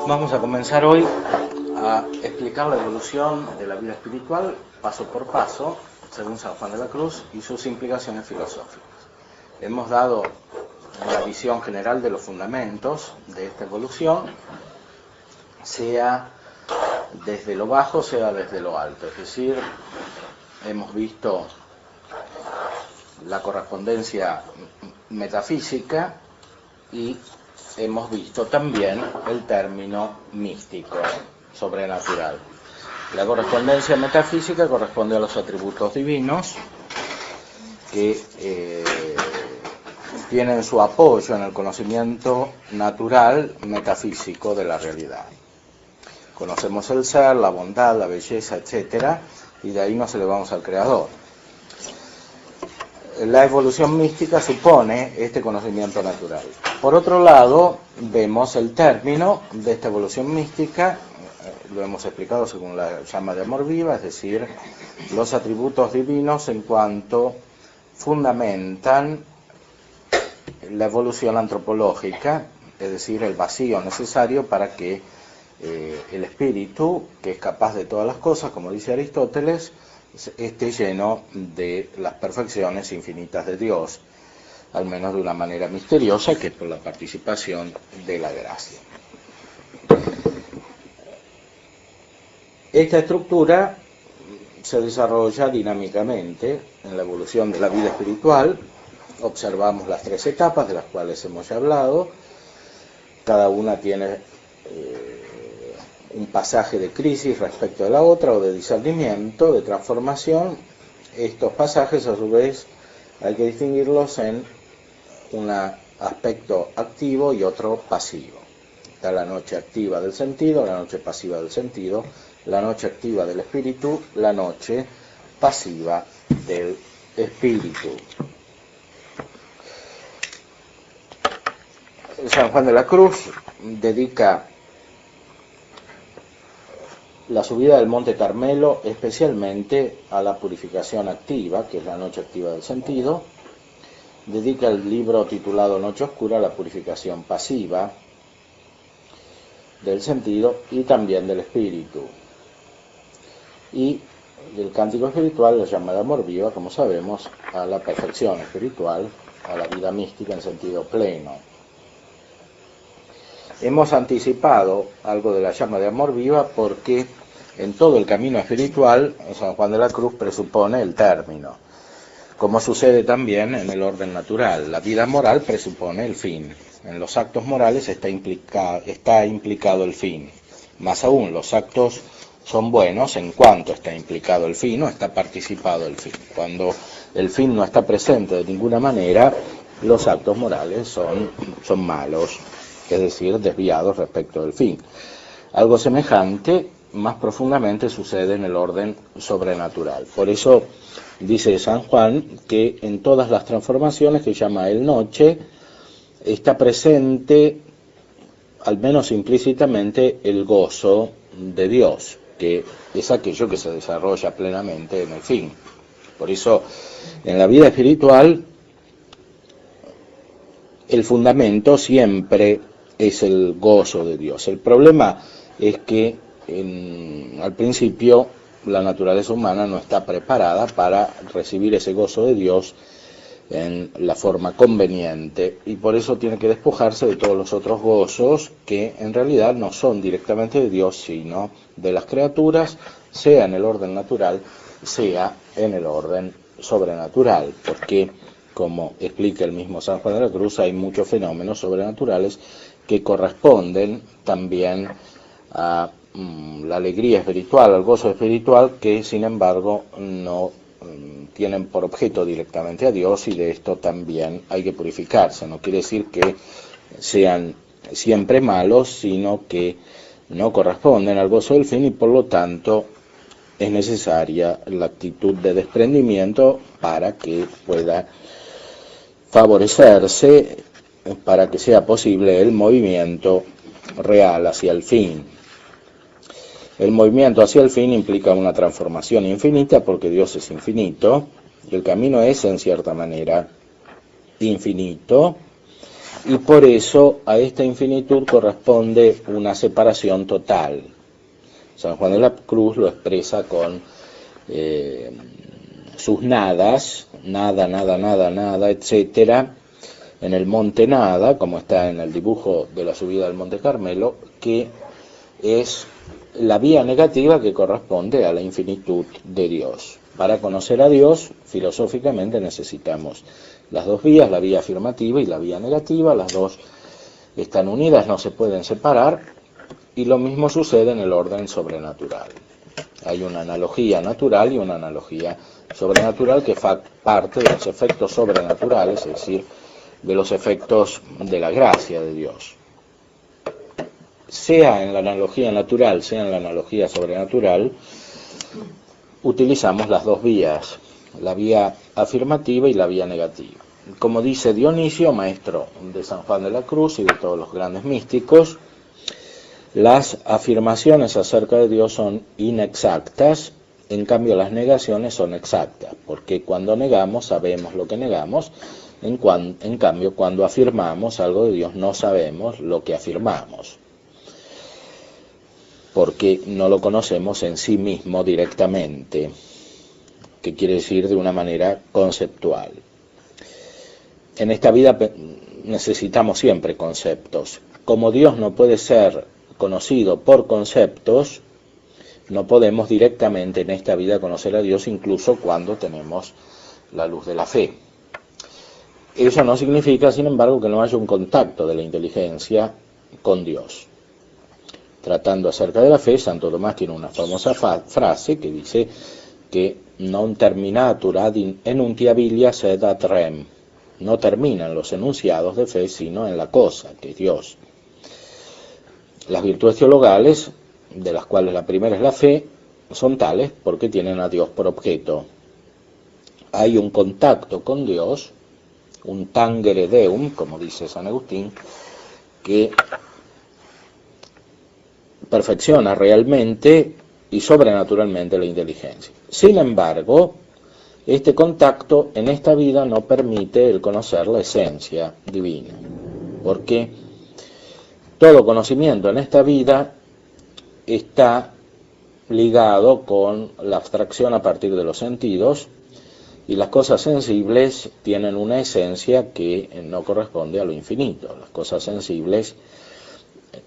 Vamos a comenzar hoy a explicar la evolución de la vida espiritual paso por paso, según San Juan de la Cruz y sus implicaciones filosóficas. Hemos dado una visión general de los fundamentos de esta evolución, sea desde lo bajo, sea desde lo alto. Es decir, hemos visto la correspondencia metafísica y hemos visto también el término místico, sobrenatural. La correspondencia metafísica corresponde a los atributos divinos que tienen su apoyo en el conocimiento natural metafísico de la realidad. Conocemos el ser, la bondad, la belleza, etc., y de ahí nos elevamos al Creador. La evolución mística supone este conocimiento natural. Por otro lado, vemos el término de esta evolución mística, lo hemos explicado según la llama de amor viva, es decir, los atributos divinos en cuanto fundamentan la evolución antropológica, es decir, el vacío necesario para que el espíritu, que es capaz de todas las cosas, como dice Aristóteles, esté lleno de las perfecciones infinitas de Dios, al menos de una manera misteriosa, que es por la participación de la gracia. Esta estructura se desarrolla dinámicamente en la evolución de la vida espiritual. Observamos las tres etapas de las cuales hemos ya hablado. Cada una tiene un pasaje de crisis respecto de la otra, o de discernimiento, de transformación. Estos pasajes, a su vez, hay que distinguirlos en un aspecto activo y otro pasivo. Está la noche activa del sentido, la noche pasiva del sentido, la noche activa del espíritu, la noche pasiva del espíritu. San Juan de la Cruz dedica la subida del Monte Carmelo especialmente a la purificación activa, que es la noche activa del sentido. Dedica el libro titulado Noche Oscura a la purificación pasiva del sentido y también del espíritu. Y el cántico espiritual lo llama de amor viva, como sabemos, a la perfección espiritual, a la vida mística en sentido pleno. Hemos anticipado algo de la llama de amor viva porque en todo el camino espiritual San Juan de la Cruz presupone el término, como sucede también en el orden natural. La vida moral presupone el fin. En los actos morales está implicado el fin. Más aún, los actos son buenos en cuanto está implicado el fin o está participado el fin. Cuando el fin no está presente de ninguna manera, los actos morales son malos, es decir, desviados respecto del fin. Algo semejante, más profundamente, sucede en el orden sobrenatural. Por eso dice San Juan que en todas las transformaciones que llama él noche, está presente, al menos implícitamente, el gozo de Dios, que es aquello que se desarrolla plenamente en el fin. Por eso, en la vida espiritual, el fundamento siempre es el gozo de Dios. El problema es que al principio la naturaleza humana no está preparada para recibir ese gozo de Dios en la forma conveniente, y por eso tiene que despojarse de todos los otros gozos que en realidad no son directamente de Dios, sino de las criaturas, sea en el orden natural, sea en el orden sobrenatural, porque, como explica el mismo San Juan de la Cruz, hay muchos fenómenos sobrenaturales que corresponden también a la alegría espiritual, al gozo espiritual, que sin embargo no tienen por objeto directamente a Dios, y de esto también hay que purificarse. No quiere decir que sean siempre malos, sino que no corresponden al gozo del fin, y por lo tanto es necesaria la actitud de desprendimiento para que pueda favorecerse, para que sea posible el movimiento real hacia el fin. El movimiento hacia el fin implica una transformación infinita, porque Dios es infinito, y el camino es, en cierta manera, infinito, y por eso a esta infinitud corresponde una separación total. San Juan de la Cruz lo expresa con sus nadas, nada, nada, nada, nada, etcétera, en el monte nada, como está en el dibujo de la subida del Monte Carmelo, que es la vía negativa que corresponde a la infinitud de Dios. Para conocer a Dios, filosóficamente necesitamos las dos vías, la vía afirmativa y la vía negativa, las dos están unidas, no se pueden separar, y lo mismo sucede en el orden sobrenatural. Hay una analogía natural y una analogía sobrenatural que parte de los efectos sobrenaturales, es decir, de los efectos de la gracia de Dios. Sea en la analogía natural, sea en la analogía sobrenatural, utilizamos las dos vías, la vía afirmativa y la vía negativa. Como dice Dionisio, maestro de San Juan de la Cruz y de todos los grandes místicos, las afirmaciones acerca de Dios son inexactas, en cambio las negaciones son exactas, porque cuando negamos sabemos lo que negamos, en cambio cuando afirmamos algo de Dios no sabemos lo que afirmamos, porque no lo conocemos en sí mismo directamente, que quiere decir de una manera conceptual. En esta vida necesitamos siempre conceptos. Como Dios no puede ser conocido por conceptos, no podemos directamente en esta vida conocer a Dios, incluso cuando tenemos la luz de la fe. Eso no significa, sin embargo, que no haya un contacto de la inteligencia con Dios. Tratando acerca de la fe, Santo Tomás tiene una famosa frase que dice que non terminatur ad enuntiabilia sed ad rem. No terminan los enunciados de fe sino en la cosa, que es Dios. Las virtudes teologales, de las cuales la primera es la fe, son tales porque tienen a Dios por objeto. Hay un contacto con Dios, un tangere deum, como dice San Agustín, que perfecciona realmente y sobrenaturalmente la inteligencia. Sin embargo, este contacto en esta vida no permite el conocer la esencia divina, porque todo conocimiento en esta vida está ligado con la abstracción a partir de los sentidos, y las cosas sensibles tienen una esencia que no corresponde a lo infinito. Las cosas sensibles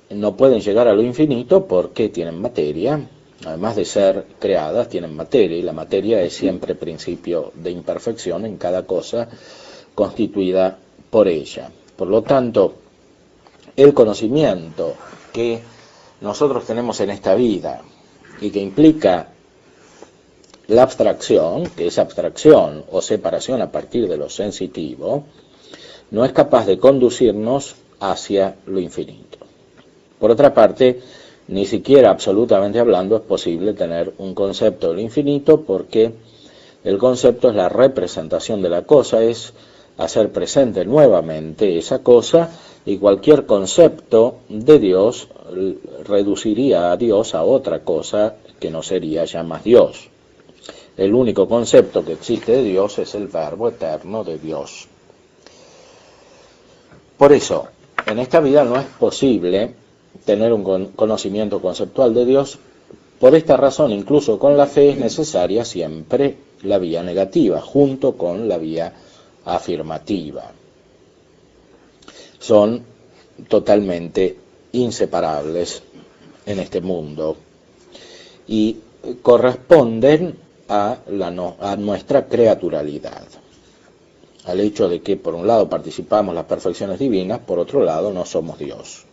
no pueden llegar a lo infinito porque tienen materia, además de ser creadas, tienen materia, y la materia es siempre principio de imperfección en cada cosa constituida por ella. Por lo tanto, el conocimiento que nosotros tenemos en esta vida y que implica la abstracción, que es abstracción o separación a partir de lo sensitivo, no es capaz de conducirnos hacia lo infinito. Por otra parte, ni siquiera absolutamente hablando es posible tener un concepto del infinito, porque el concepto es la representación de la cosa, es hacer presente nuevamente esa cosa, y cualquier concepto de Dios reduciría a Dios a otra cosa que no sería ya más Dios. El único concepto que existe de Dios es el Verbo eterno de Dios. Por eso, en esta vida no es posible tener un conocimiento conceptual de Dios. Por esta razón, incluso con la fe es necesaria siempre la vía negativa, junto con la vía afirmativa. Son totalmente inseparables en este mundo y corresponden a nuestra creaturalidad, al hecho de que por un lado participamos las perfecciones divinas, por otro lado no somos Dios.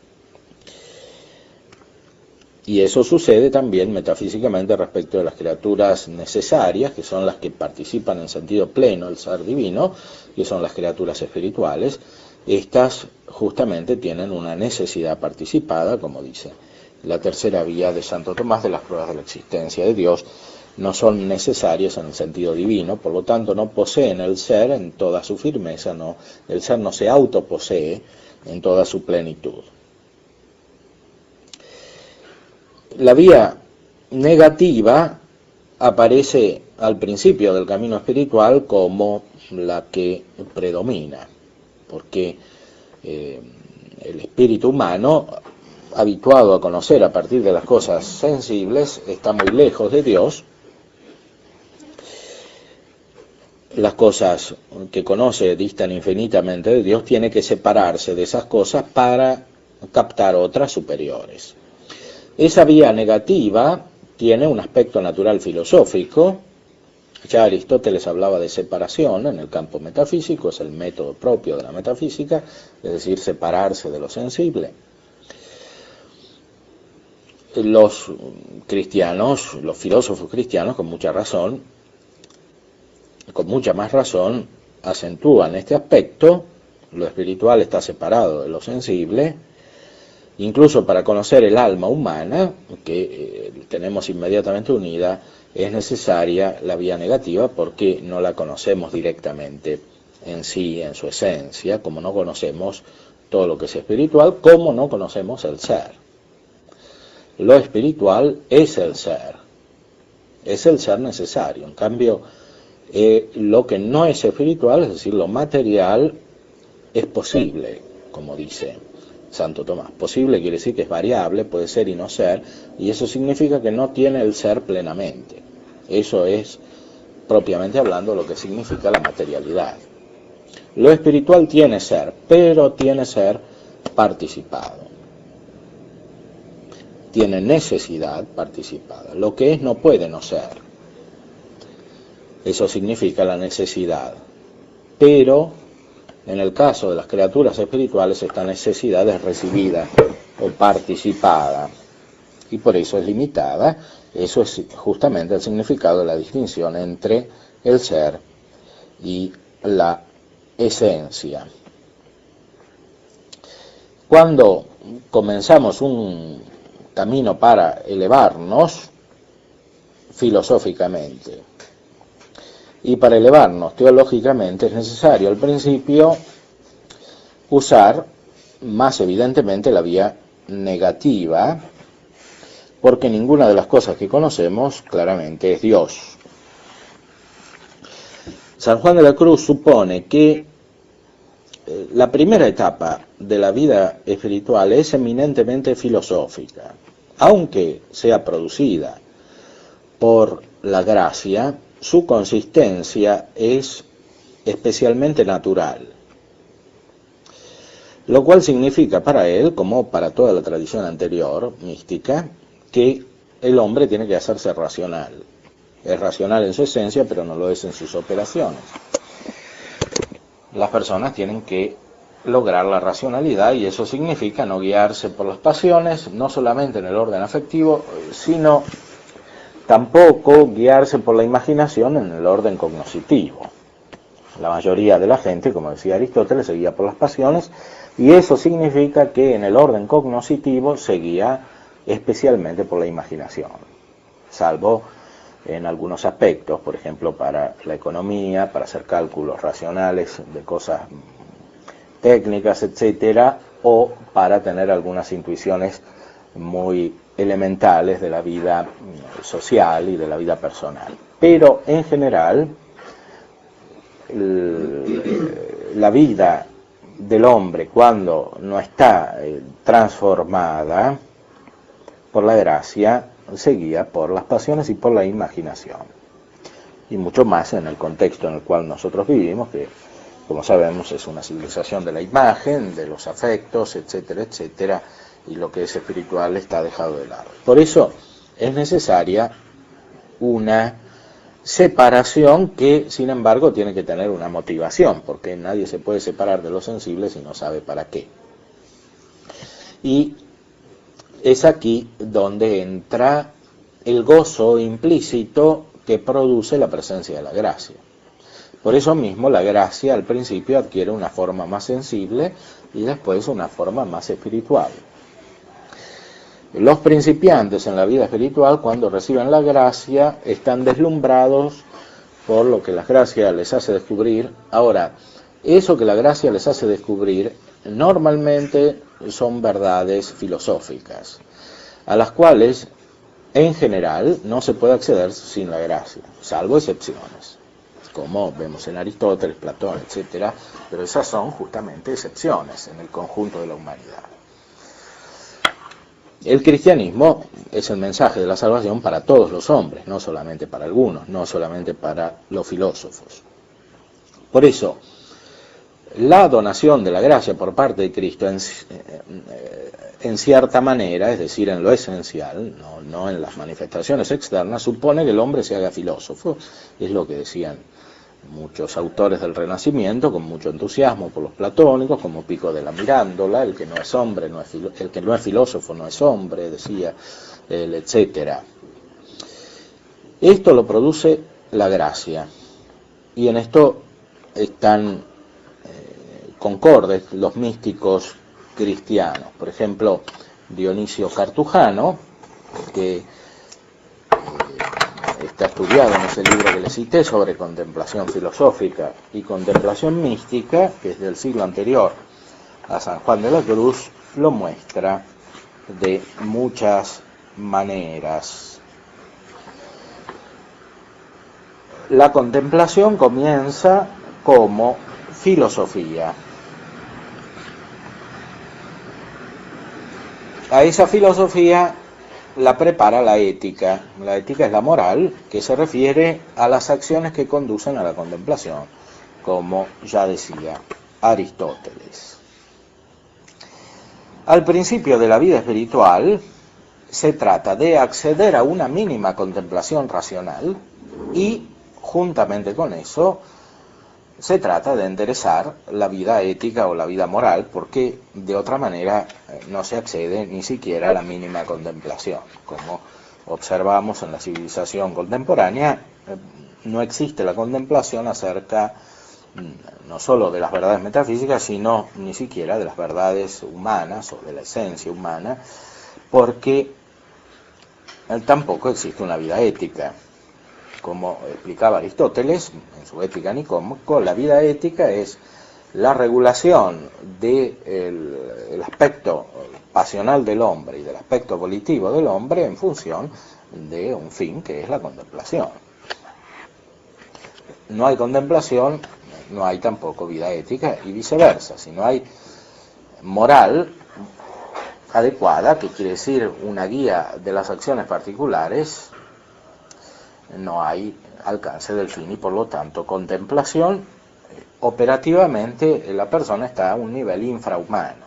Y eso sucede también metafísicamente respecto de las criaturas necesarias, que son las que participan en sentido pleno del ser divino, que son las criaturas espirituales. Estas justamente tienen una necesidad participada, como dice la tercera vía de Santo Tomás de las pruebas de la existencia de Dios. No son necesarias en el sentido divino, por lo tanto no poseen el ser en toda su firmeza, el ser no se autoposee en toda su plenitud. La vía negativa aparece al principio del camino espiritual como la que predomina, porque el espíritu humano, habituado a conocer a partir de las cosas sensibles, está muy lejos de Dios. Las cosas que conoce distan infinitamente de Dios, tiene que separarse de esas cosas para captar otras superiores. Esa vía negativa tiene un aspecto natural filosófico. Ya Aristóteles hablaba de separación en el campo metafísico, es el método propio de la metafísica, es decir, separarse de lo sensible. Los cristianos, los filósofos cristianos, con mucha razón, con mucha más razón, acentúan este aspecto. Lo espiritual está separado de lo sensible. Incluso para conocer el alma humana, que tenemos inmediatamente unida, es necesaria la vía negativa, porque no la conocemos directamente en sí, en su esencia, como no conocemos todo lo que es espiritual, como no conocemos el ser. Lo espiritual es el ser necesario. En cambio, lo que no es espiritual, es decir, lo material, es posible, como dice Santo Tomás. Posible quiere decir que es variable, puede ser y no ser, y eso significa que no tiene el ser plenamente. Eso es, propiamente hablando, lo que significa la materialidad. Lo espiritual tiene ser, pero tiene ser participado. Tiene necesidad participada. Lo que es no puede no ser. Eso significa la necesidad. Pero en el caso de las criaturas espirituales, esta necesidad es recibida o participada, y por eso es limitada. Eso es justamente el significado de la distinción entre el ser y la esencia. Cuando comenzamos un camino para elevarnos filosóficamente y para elevarnos teológicamente, es necesario al principio usar más evidentemente la vía negativa, porque ninguna de las cosas que conocemos claramente es Dios. San Juan de la Cruz supone que la primera etapa de la vida espiritual es eminentemente filosófica, aunque sea producida por la gracia. Su consistencia es especialmente natural, lo cual significa para él, como para toda la tradición anterior mística, que el hombre tiene que hacerse racional. Es racional en su esencia, pero no lo es en sus operaciones. Las personas tienen que lograr la racionalidad, y eso significa no guiarse por las pasiones, no solamente en el orden afectivo, sino tampoco guiarse por la imaginación en el orden cognoscitivo. La mayoría de la gente, como decía Aristóteles, se guía por las pasiones, y eso significa que en el orden cognoscitivo se guía especialmente por la imaginación, salvo en algunos aspectos, por ejemplo para la economía, para hacer cálculos racionales de cosas técnicas, etcétera, o para tener algunas intuiciones muy elementales de la vida social y de la vida personal. Pero en general, la vida del hombre, cuando no está transformada por la gracia, se guía por las pasiones y por la imaginación. Y mucho más en el contexto en el cual nosotros vivimos, que, como sabemos, es una civilización de la imagen, de los afectos, etcétera, etcétera, y lo que es espiritual está dejado de lado. Por eso es necesaria una separación que, sin embargo, tiene que tener una motivación, porque nadie se puede separar de lo sensible si no sabe para qué. Y es aquí donde entra el gozo implícito que produce la presencia de la gracia. Por eso mismo la gracia al principio adquiere una forma más sensible y después una forma más espiritual. Los principiantes en la vida espiritual, cuando reciben la gracia, están deslumbrados por lo que la gracia les hace descubrir. Ahora, eso que la gracia les hace descubrir normalmente son verdades filosóficas, a las cuales en general no se puede acceder sin la gracia, salvo excepciones. como vemos en Aristóteles, Platón, etcétera, pero esas son justamente excepciones en el conjunto de la humanidad. El cristianismo es el mensaje de la salvación para todos los hombres, no solamente para algunos, no solamente para los filósofos. Por eso, la donación de la gracia por parte de Cristo en cierta manera, es decir, en lo esencial, no en las manifestaciones externas, supone que el hombre se haga filósofo. Es lo que decían muchos autores del Renacimiento con mucho entusiasmo por los platónicos, como Pico de la Mirándola: el que no es hombre, el que no es filósofo no es hombre, decía él, etcétera. Esto lo produce la gracia, y en esto están concordes los místicos cristianos. Por ejemplo, Dionisio Cartujano, que está estudiado en ese libro que le cité sobre contemplación filosófica y contemplación mística, que es del siglo anterior a San Juan de la Cruz, lo muestra de muchas maneras. La contemplación comienza como filosofía. A esa filosofía la prepara la ética. La ética es la moral, que se refiere a las acciones que conducen a la contemplación, como ya decía Aristóteles. Al principio de la vida espiritual se trata de acceder a una mínima contemplación racional y, juntamente con eso, se trata de enderezar la vida ética o la vida moral, porque de otra manera no se accede ni siquiera a la mínima contemplación. Como observamos en la civilización contemporánea, no existe la contemplación acerca no solo de las verdades metafísicas, sino ni siquiera de las verdades humanas o de la esencia humana, porque tampoco existe una vida ética. Como explicaba Aristóteles en su Ética Nicómaco, la vida ética es la regulación del aspecto pasional del hombre y del aspecto volitivo del hombre en función de un fin que es la contemplación. No hay contemplación, no hay tampoco vida ética, y viceversa. Si no hay moral adecuada, que quiere decir una guía de las acciones particulares, no hay alcance del fin, y por lo tanto contemplación, operativamente la persona está a un nivel infrahumano.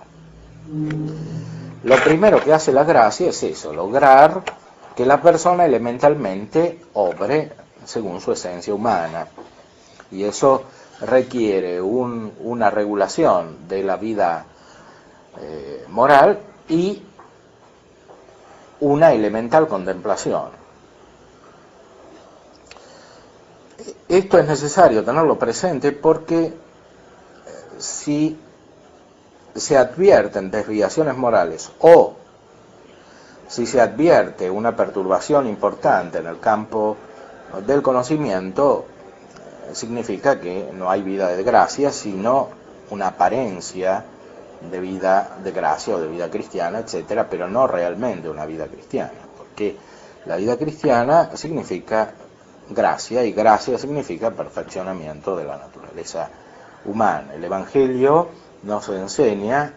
Lo primero que hace la gracia es eso, lograr que la persona elementalmente obre según su esencia humana, y eso requiere una regulación de la vida moral y una elemental contemplación. Esto es necesario tenerlo presente porque si se advierten desviaciones morales o si se advierte una perturbación importante en el campo del conocimiento, significa que no hay vida de gracia, sino una apariencia de vida de gracia o de vida cristiana, etcétera, pero no realmente una vida cristiana, porque la vida cristiana significa gracia, y gracia significa perfeccionamiento de la naturaleza humana. El Evangelio nos enseña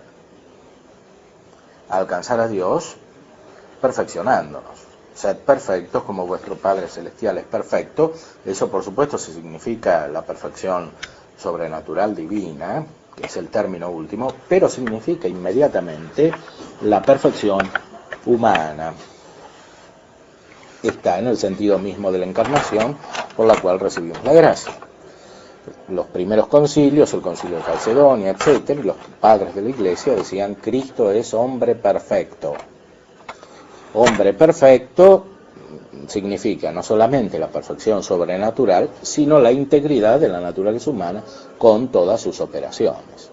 a alcanzar a Dios perfeccionándonos. Sed perfectos como vuestro Padre Celestial es perfecto. Eso, por supuesto, significa la perfección sobrenatural divina, que es el término último, pero significa inmediatamente la perfección humana. Está en el sentido mismo de la encarnación, por la cual recibimos la gracia. Los primeros concilios, el concilio de Calcedonia, etcétera, y los padres de la Iglesia decían: Cristo es hombre perfecto. Hombre perfecto significa no solamente la perfección sobrenatural, sino la integridad de la naturaleza humana con todas sus operaciones.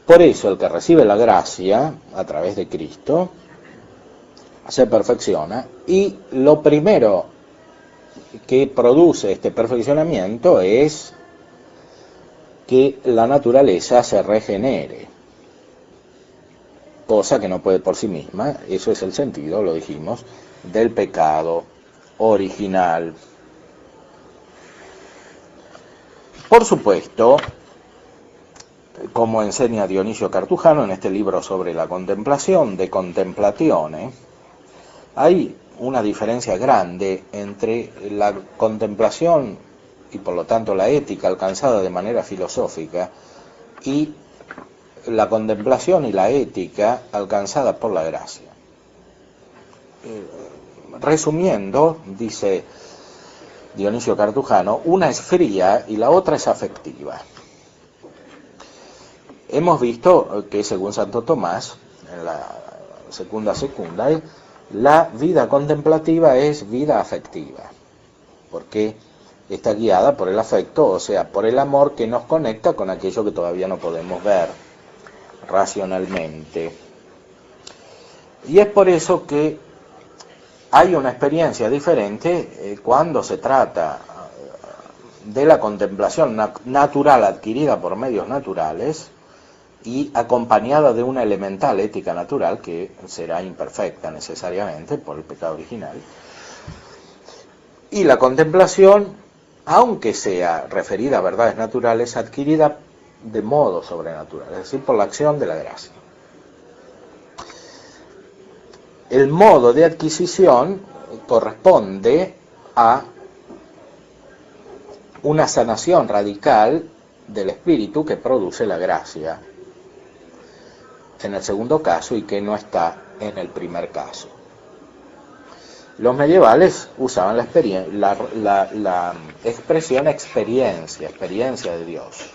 Por eso el que recibe la gracia a través de Cristo se perfecciona, y lo primero que produce este perfeccionamiento es que la naturaleza se regenere, cosa que no puede por sí misma. Eso es el sentido, lo dijimos, del pecado original. Por supuesto, como enseña Dionisio Cartujano en este libro sobre la contemplación, de Contemplatione, hay una diferencia grande entre la contemplación y por lo tanto la ética alcanzada de manera filosófica y la contemplación y la ética alcanzada por la gracia. Resumiendo, dice Dionisio Cartujano, una es fría y la otra es afectiva. Hemos visto que según Santo Tomás, en la Secunda, la vida contemplativa es vida afectiva, porque está guiada por el afecto, o sea, por el amor que nos conecta con aquello que todavía no podemos ver racionalmente. Y es por eso que hay una experiencia diferente cuando se trata de la contemplación natural adquirida por medios naturales y acompañada de una elemental ética natural que será imperfecta necesariamente por el pecado original. Y la contemplación, aunque sea referida a verdades naturales, adquirida de modo sobrenatural, es decir, por la acción de la gracia. El modo de adquisición corresponde a una sanación radical del espíritu que produce la gracia en el segundo caso y que no está en el primer caso. Los medievales usaban la expresión experiencia de Dios.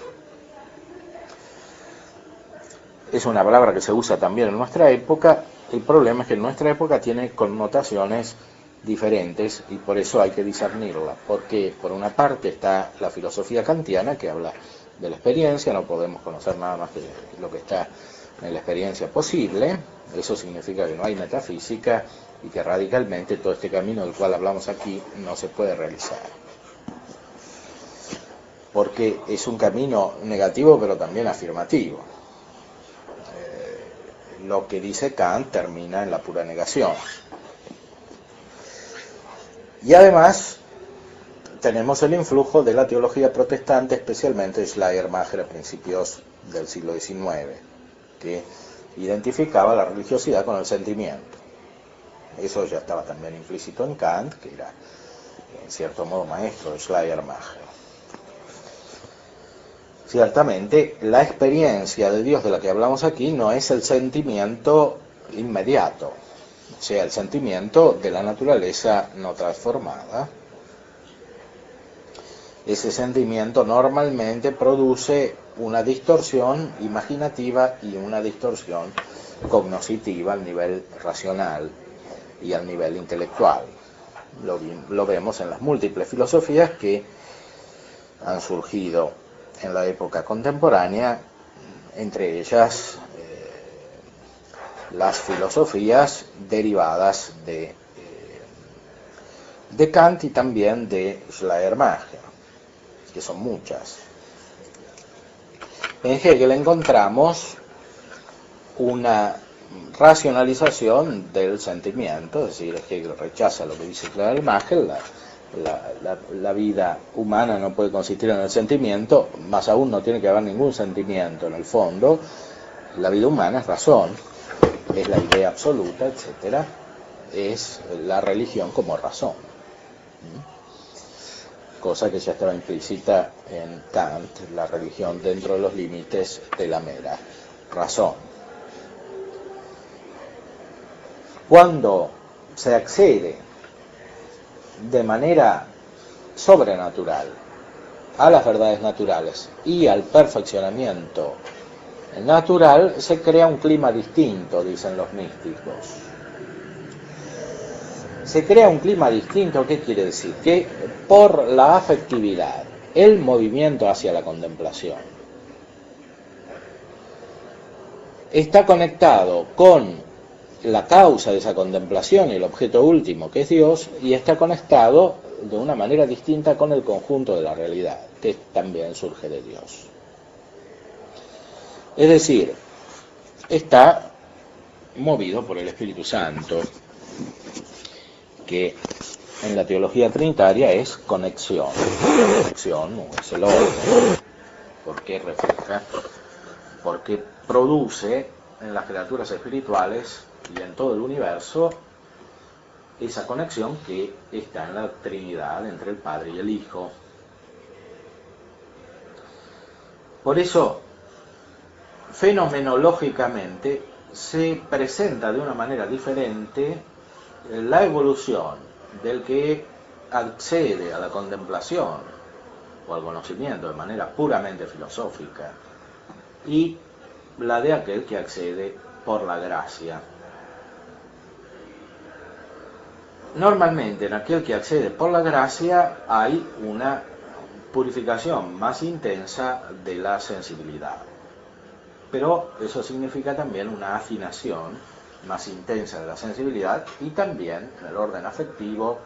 Es una palabra que se usa también en nuestra época. El problema es que en nuestra época tiene connotaciones diferentes y por eso hay que discernirla, porque por una parte está la filosofía kantiana que habla de la experiencia, no podemos conocer nada más que lo que está en la experiencia posible. Eso significa que no hay metafísica y que radicalmente todo este camino del cual hablamos aquí no se puede realizar, porque es un camino negativo pero también afirmativo. Lo que dice Kant termina en la pura negación. Y además tenemos el influjo de la teología protestante, especialmente Schleiermacher a principios del siglo XIX, que identificaba la religiosidad con el sentimiento. Eso ya estaba también implícito en Kant, que era en cierto modo maestro de Schleiermacher. Ciertamente, la experiencia de Dios de la que hablamos aquí no es el sentimiento inmediato, o sea, el sentimiento de la naturaleza no transformada. Ese sentimiento normalmente produce una distorsión imaginativa y una distorsión cognoscitiva al nivel racional y al nivel intelectual. Lo vemos en las múltiples filosofías que han surgido en la época contemporánea, entre ellas las filosofías derivadas de Kant y también de Schleiermacher, que son muchas. En Hegel encontramos una racionalización del sentimiento, es decir, Hegel rechaza lo que dice Schleiermacher, la vida humana no puede consistir en el sentimiento, más aún no tiene que haber ningún sentimiento en el fondo. La vida humana es razón, es la idea absoluta, etcétera, es la religión como razón, cosa que ya estaba implícita en Kant, la religión dentro de los límites de la mera razón. Cuando se accede de manera sobrenatural a las verdades naturales y al perfeccionamiento natural, se crea un clima distinto, dicen los místicos. Se crea un clima distinto, ¿qué quiere decir? Que por la afectividad, el movimiento hacia la contemplación está conectado con la causa de esa contemplación y el objeto último, que es Dios, y está conectado de una manera distinta con el conjunto de la realidad, que también surge de Dios. Es decir, está movido por el Espíritu Santo, que en la teología trinitaria es conexión. La conexión es el orden, porque refleja, porque produce en las criaturas espirituales y en todo el universo esa conexión que está en la Trinidad entre el Padre y el Hijo. Por eso, fenomenológicamente, se presenta de una manera diferente la evolución del que accede a la contemplación o al conocimiento de manera puramente filosófica y la de aquel que accede por la gracia. Normalmente en aquel que accede por la gracia hay una purificación más intensa de la sensibilidad, pero eso significa también una afinación más intensa de la sensibilidad y también en el orden afectivo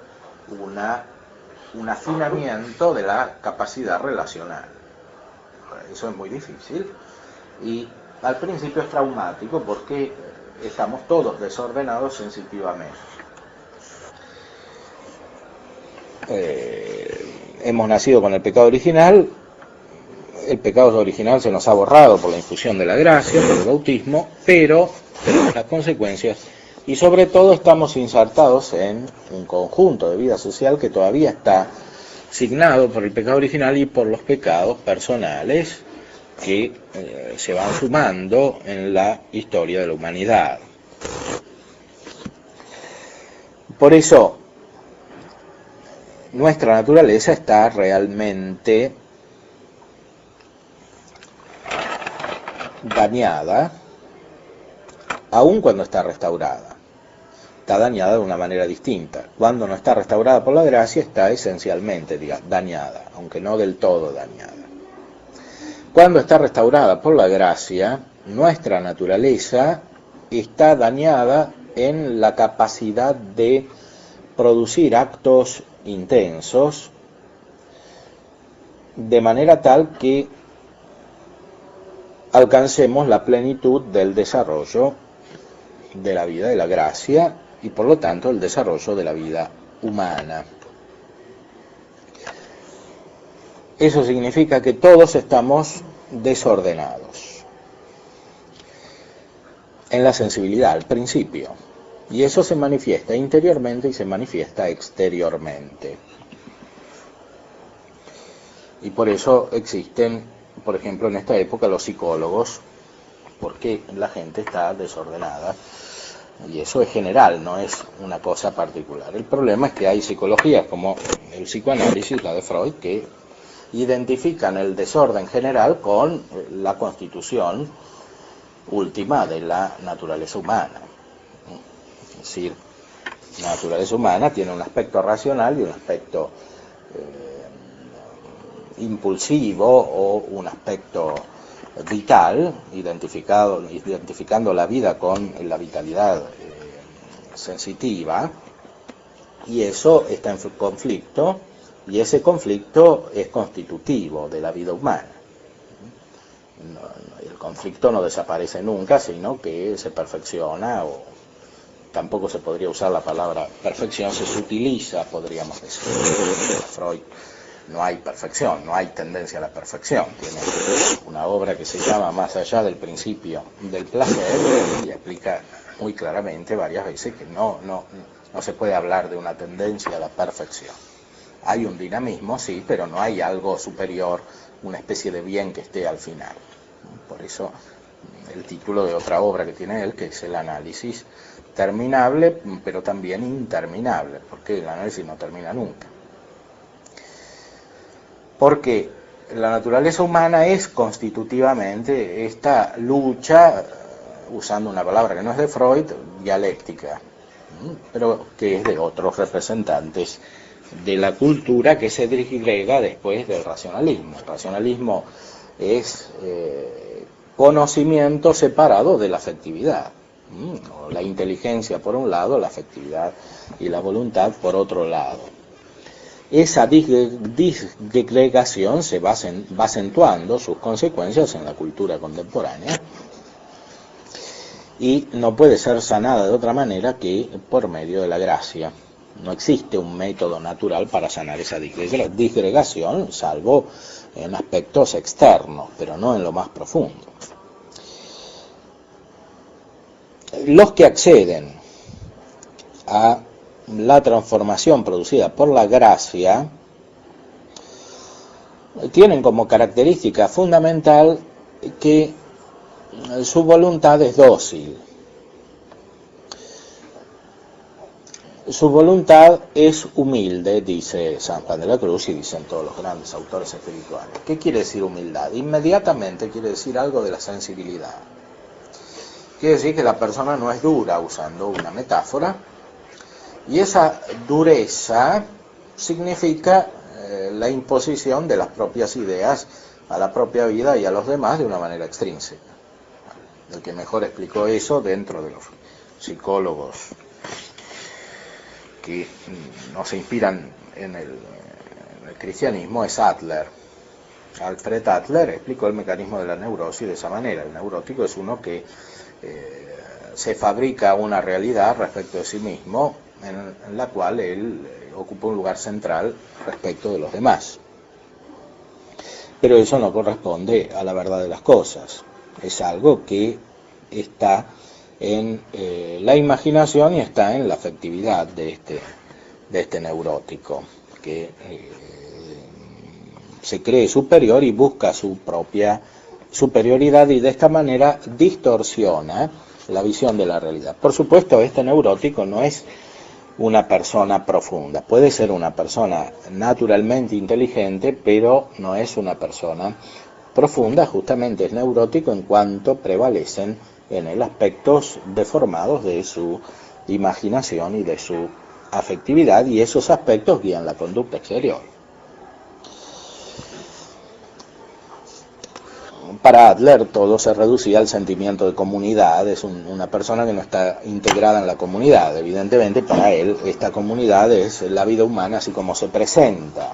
un afinamiento de la capacidad relacional. Eso es muy difícil y al principio es traumático porque estamos todos desordenados sensitivamente. Hemos nacido con el pecado original, el pecado original se nos ha borrado por la infusión de la gracia, por el bautismo, pero tenemos las consecuencias y sobre todo estamos insertados en un conjunto de vida social que todavía está signado por el pecado original y por los pecados personales que se van sumando en la historia de la humanidad. Por eso, nuestra naturaleza está realmente dañada, aun cuando está restaurada. Está dañada de una manera distinta. Cuando no está restaurada por la gracia, está esencialmente dañada, aunque no del todo dañada. Cuando está restaurada por la gracia, nuestra naturaleza está dañada en la capacidad de producir actos intensos, de manera tal que alcancemos la plenitud del desarrollo de la vida de la gracia y por lo tanto el desarrollo de la vida humana. Eso significa que todos estamos desordenados en la sensibilidad al principio. Y eso se manifiesta interiormente y se manifiesta exteriormente. Y por eso existen, por ejemplo, en esta época los psicólogos, porque la gente está desordenada. Y eso es general, no es una cosa particular. El problema es que hay psicologías como el psicoanálisis, la de Freud, que identifican el desorden general con la constitución última de la naturaleza humana. Es decir, la naturaleza humana tiene un aspecto racional y un aspecto impulsivo o un aspecto vital, identificando la vida con la vitalidad sensitiva, y eso está en conflicto, y ese conflicto es constitutivo de la vida humana. El conflicto no desaparece nunca, sino que se perfecciona, o tampoco se podría usar la palabra perfección, se sutiliza, podríamos decir. Freud, no hay perfección, no hay tendencia a la perfección. Tiene una obra que se llama Más allá del principio del placer y explica muy claramente varias veces que no se puede hablar de una tendencia a la perfección. Hay un dinamismo, sí, pero no hay algo superior, una especie de bien que esté al final. Por eso el título de otra obra que tiene él, que es el análisis terminable, pero también interminable, porque el análisis no termina nunca. Porque la naturaleza humana es constitutivamente esta lucha, usando una palabra que no es de Freud, dialéctica, pero que es de otros representantes de la cultura que se disgrega después del racionalismo. El racionalismo es conocimiento separado de la afectividad. La inteligencia por un lado, la afectividad y la voluntad por otro lado. Esa disgregación se va acentuando sus consecuencias en la cultura contemporánea y no puede ser sanada de otra manera que por medio de la gracia. No existe un método natural para sanar esa disgregación, salvo en aspectos externos, pero no en lo más profundo. Los que acceden a la transformación producida por la gracia tienen como característica fundamental que su voluntad es dócil. Su voluntad es humilde, dice San Juan de la Cruz y dicen todos los grandes autores espirituales. ¿Qué quiere decir humildad? Inmediatamente quiere decir algo de la sensibilidad. Quiere decir que la persona no es dura, usando una metáfora, y esa dureza significa la imposición de las propias ideas a la propia vida y a los demás de una manera extrínseca. El que mejor explicó eso dentro de los psicólogos que no se inspiran en el cristianismo es Adler. Alfred Adler explicó el mecanismo de la neurosis de esa manera. El neurótico es uno que se fabrica una realidad respecto de sí mismo en la cual él ocupa un lugar central respecto de los demás. Pero eso no corresponde a la verdad de las cosas. Es algo que está en la imaginación y está en la afectividad de este neurótico, que se cree superior y busca su propia superioridad y de esta manera distorsiona la visión de la realidad. Por supuesto, este neurótico no es una persona profunda, puede ser una persona naturalmente inteligente, pero no es una persona profunda, justamente es neurótico en cuanto prevalecen en él aspectos deformados de su imaginación y de su afectividad, y esos aspectos guían la conducta exterior. Para Adler todo se reducía al sentimiento de comunidad, es una persona que no está integrada en la comunidad. Evidentemente para él esta comunidad es la vida humana así como se presenta.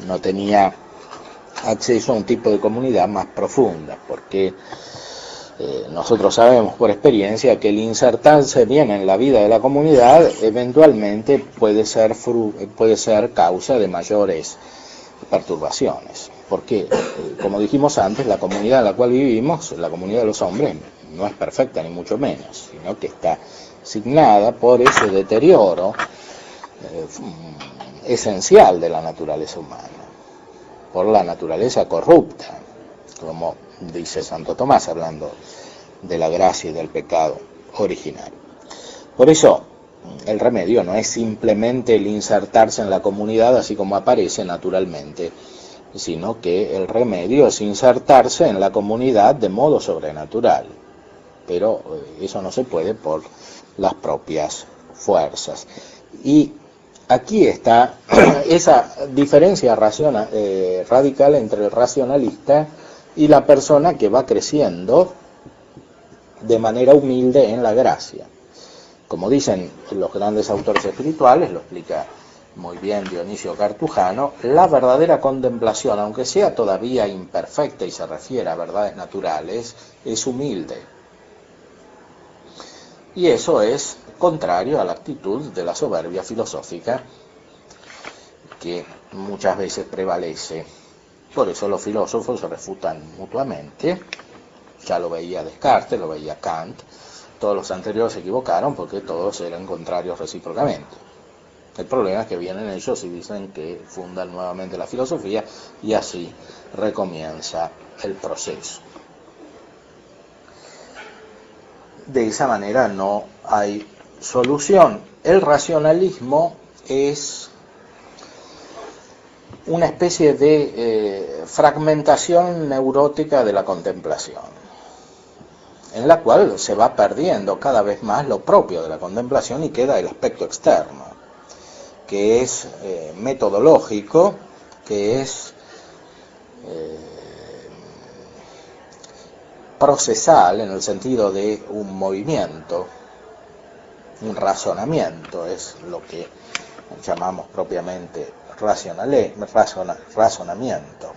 No tenía acceso a un tipo de comunidad más profunda, porque nosotros sabemos por experiencia que el insertarse bien en la vida de la comunidad eventualmente puede ser causa de mayores perturbaciones, porque como dijimos antes, la comunidad en la cual vivimos, la comunidad de los hombres, no es perfecta ni mucho menos, sino que está signada por ese deterioro esencial de la naturaleza humana, por la naturaleza corrupta, como dice Santo Tomás hablando de la gracia y del pecado original. Por eso el remedio no es simplemente el insertarse en la comunidad así como aparece naturalmente, sino que el remedio es insertarse en la comunidad de modo sobrenatural, pero eso no se puede por las propias fuerzas. Y aquí está esa diferencia radical entre el racionalista y la persona que va creciendo de manera humilde en la gracia. Como dicen los grandes autores espirituales, lo explica muy bien Dionisio Cartujano, la verdadera contemplación, aunque sea todavía imperfecta y se refiere a verdades naturales, es humilde. Y eso es contrario a la actitud de la soberbia filosófica que muchas veces prevalece. Por eso los filósofos se refutan mutuamente. Ya lo veía Descartes, lo veía Kant. Todos los anteriores se equivocaron porque todos eran contrarios recíprocamente. El problema es que vienen ellos y dicen que fundan nuevamente la filosofía y así recomienza el proceso. De esa manera no hay solución. El racionalismo es una especie de fragmentación neurótica de la contemplación, en la cual se va perdiendo cada vez más lo propio de la contemplación y queda el aspecto externo, que es metodológico, que es procesal en el sentido de un movimiento, un razonamiento, es lo que llamamos propiamente razonamiento.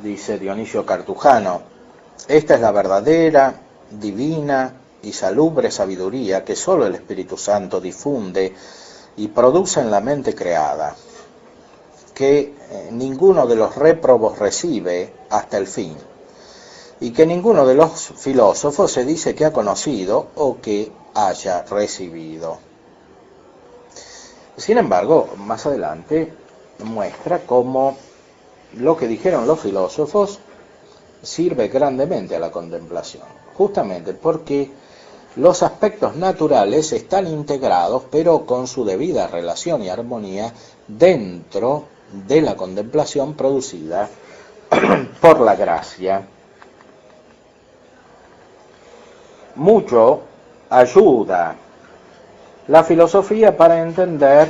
dice Dionisio Cartujano, esta es la verdadera, divina y salubre sabiduría que sólo el Espíritu Santo difunde y produce en la mente creada, que ninguno de los réprobos recibe hasta el fin, y que ninguno de los filósofos se dice que ha conocido o que haya recibido. Sin embargo, más adelante muestra cómo lo que dijeron los filósofos sirve grandemente a la contemplación, justamente porque los aspectos naturales están integrados, pero con su debida relación y armonía dentro de la contemplación producida por la gracia. Mucho ayuda la filosofía para entender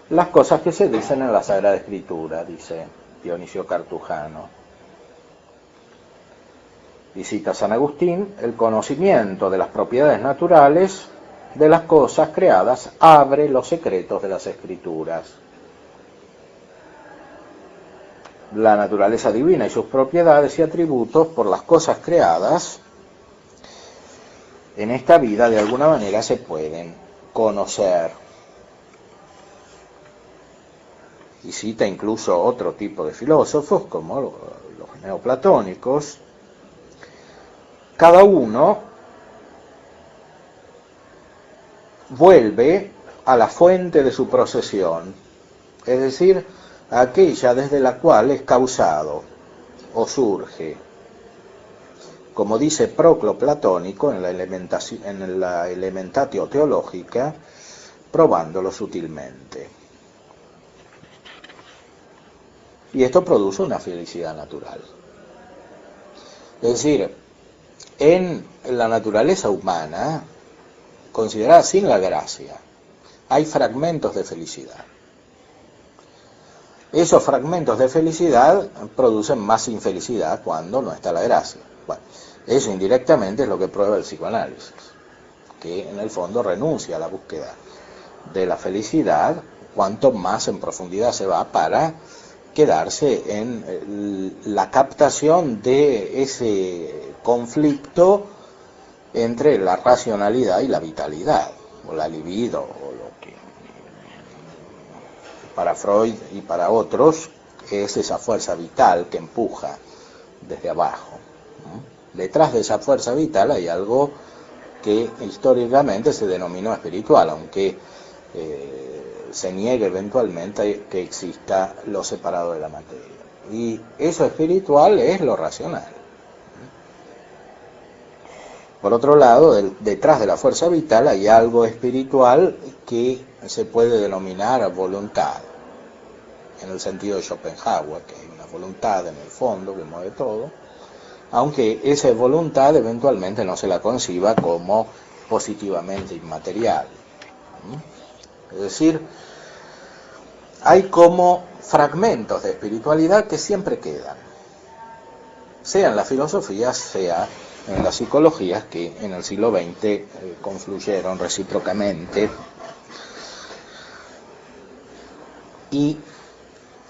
las cosas que se dicen en la Sagrada Escritura, dice Dionisio Cartujano. Y cita San Agustín, el conocimiento de las propiedades naturales de las cosas creadas abre los secretos de las Escrituras. La naturaleza divina y sus propiedades y atributos por las cosas creadas en esta vida de alguna manera se pueden conocer. Y cita incluso otro tipo de filósofos como los neoplatónicos. Cada uno vuelve a la fuente de su procesión, es decir, a aquella desde la cual es causado o surge, como dice Proclo Platónico en la Elementatio Teológica, probándolo sutilmente. Y esto produce una felicidad natural. Es decir, en la naturaleza humana, considerada sin la gracia, hay fragmentos de felicidad. Esos fragmentos de felicidad producen más infelicidad cuando no está la gracia. Bueno, eso indirectamente es lo que prueba el psicoanálisis, que en el fondo renuncia a la búsqueda de la felicidad cuanto más en profundidad se va para quedarse en la captación de ese conflicto entre la racionalidad y la vitalidad, o la libido, o lo que para Freud y para otros es esa fuerza vital que empuja desde abajo. Detrás de esa fuerza vital hay algo que históricamente se denominó espiritual, aunque se niegue eventualmente que exista lo separado de la materia. Y eso espiritual es lo racional. Por otro lado, detrás de la fuerza vital hay algo espiritual que se puede denominar voluntad, en el sentido de Schopenhauer, que hay una voluntad en el fondo que mueve todo, aunque esa voluntad eventualmente no se la conciba como positivamente inmaterial. Es decir, hay como fragmentos de espiritualidad que siempre quedan, sea en la filosofía, sea en las psicologías que en el siglo XX confluyeron recíprocamente. Y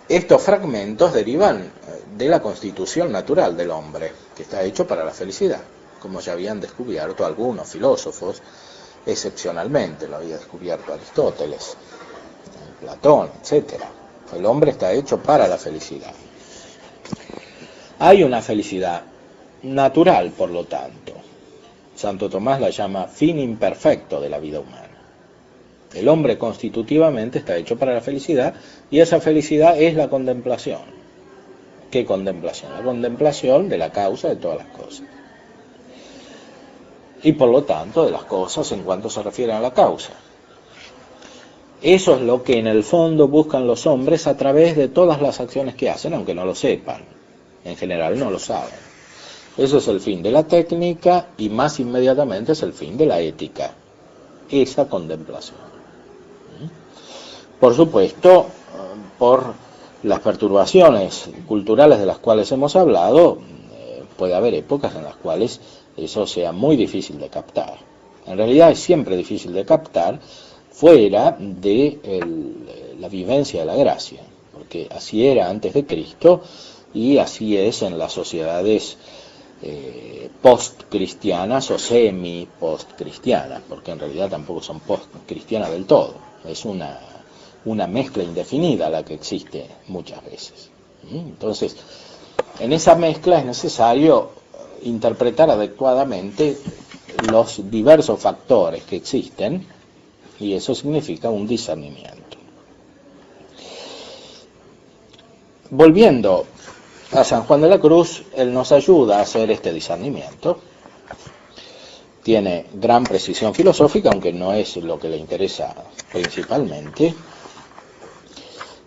estos fragmentos derivan de la constitución natural del hombre, que está hecho para la felicidad, como ya habían descubierto algunos filósofos, excepcionalmente lo había descubierto Aristóteles, Platón, etc. El hombre está hecho para la felicidad. Hay una felicidad natural, por lo tanto. Santo Tomás la llama fin imperfecto de la vida humana. El hombre constitutivamente está hecho para la felicidad y esa felicidad es la contemplación. ¿Qué contemplación? La contemplación de la causa de todas las cosas. Y por lo tanto de las cosas en cuanto se refieren a la causa. Eso es lo que en el fondo buscan los hombres a través de todas las acciones que hacen, aunque no lo sepan. En general no lo saben. Eso es el fin de la técnica y más inmediatamente es el fin de la ética. Esa contemplación. Por supuesto, por las perturbaciones culturales de las cuales hemos hablado, puede haber épocas en las cuales eso sea muy difícil de captar. En realidad es siempre difícil de captar fuera de la vivencia de la gracia, porque así era antes de Cristo y así es en las sociedades post-cristianas o semi-post-cristianas, porque en realidad tampoco son post-cristianas del todo, es una mezcla indefinida la que existe muchas veces. Entonces, en esa mezcla es necesario interpretar adecuadamente los diversos factores que existen, y eso significa un discernimiento. Volviendo a San Juan de la Cruz, él nos ayuda a hacer este discernimiento. Tiene gran precisión filosófica, aunque no es lo que le interesa principalmente,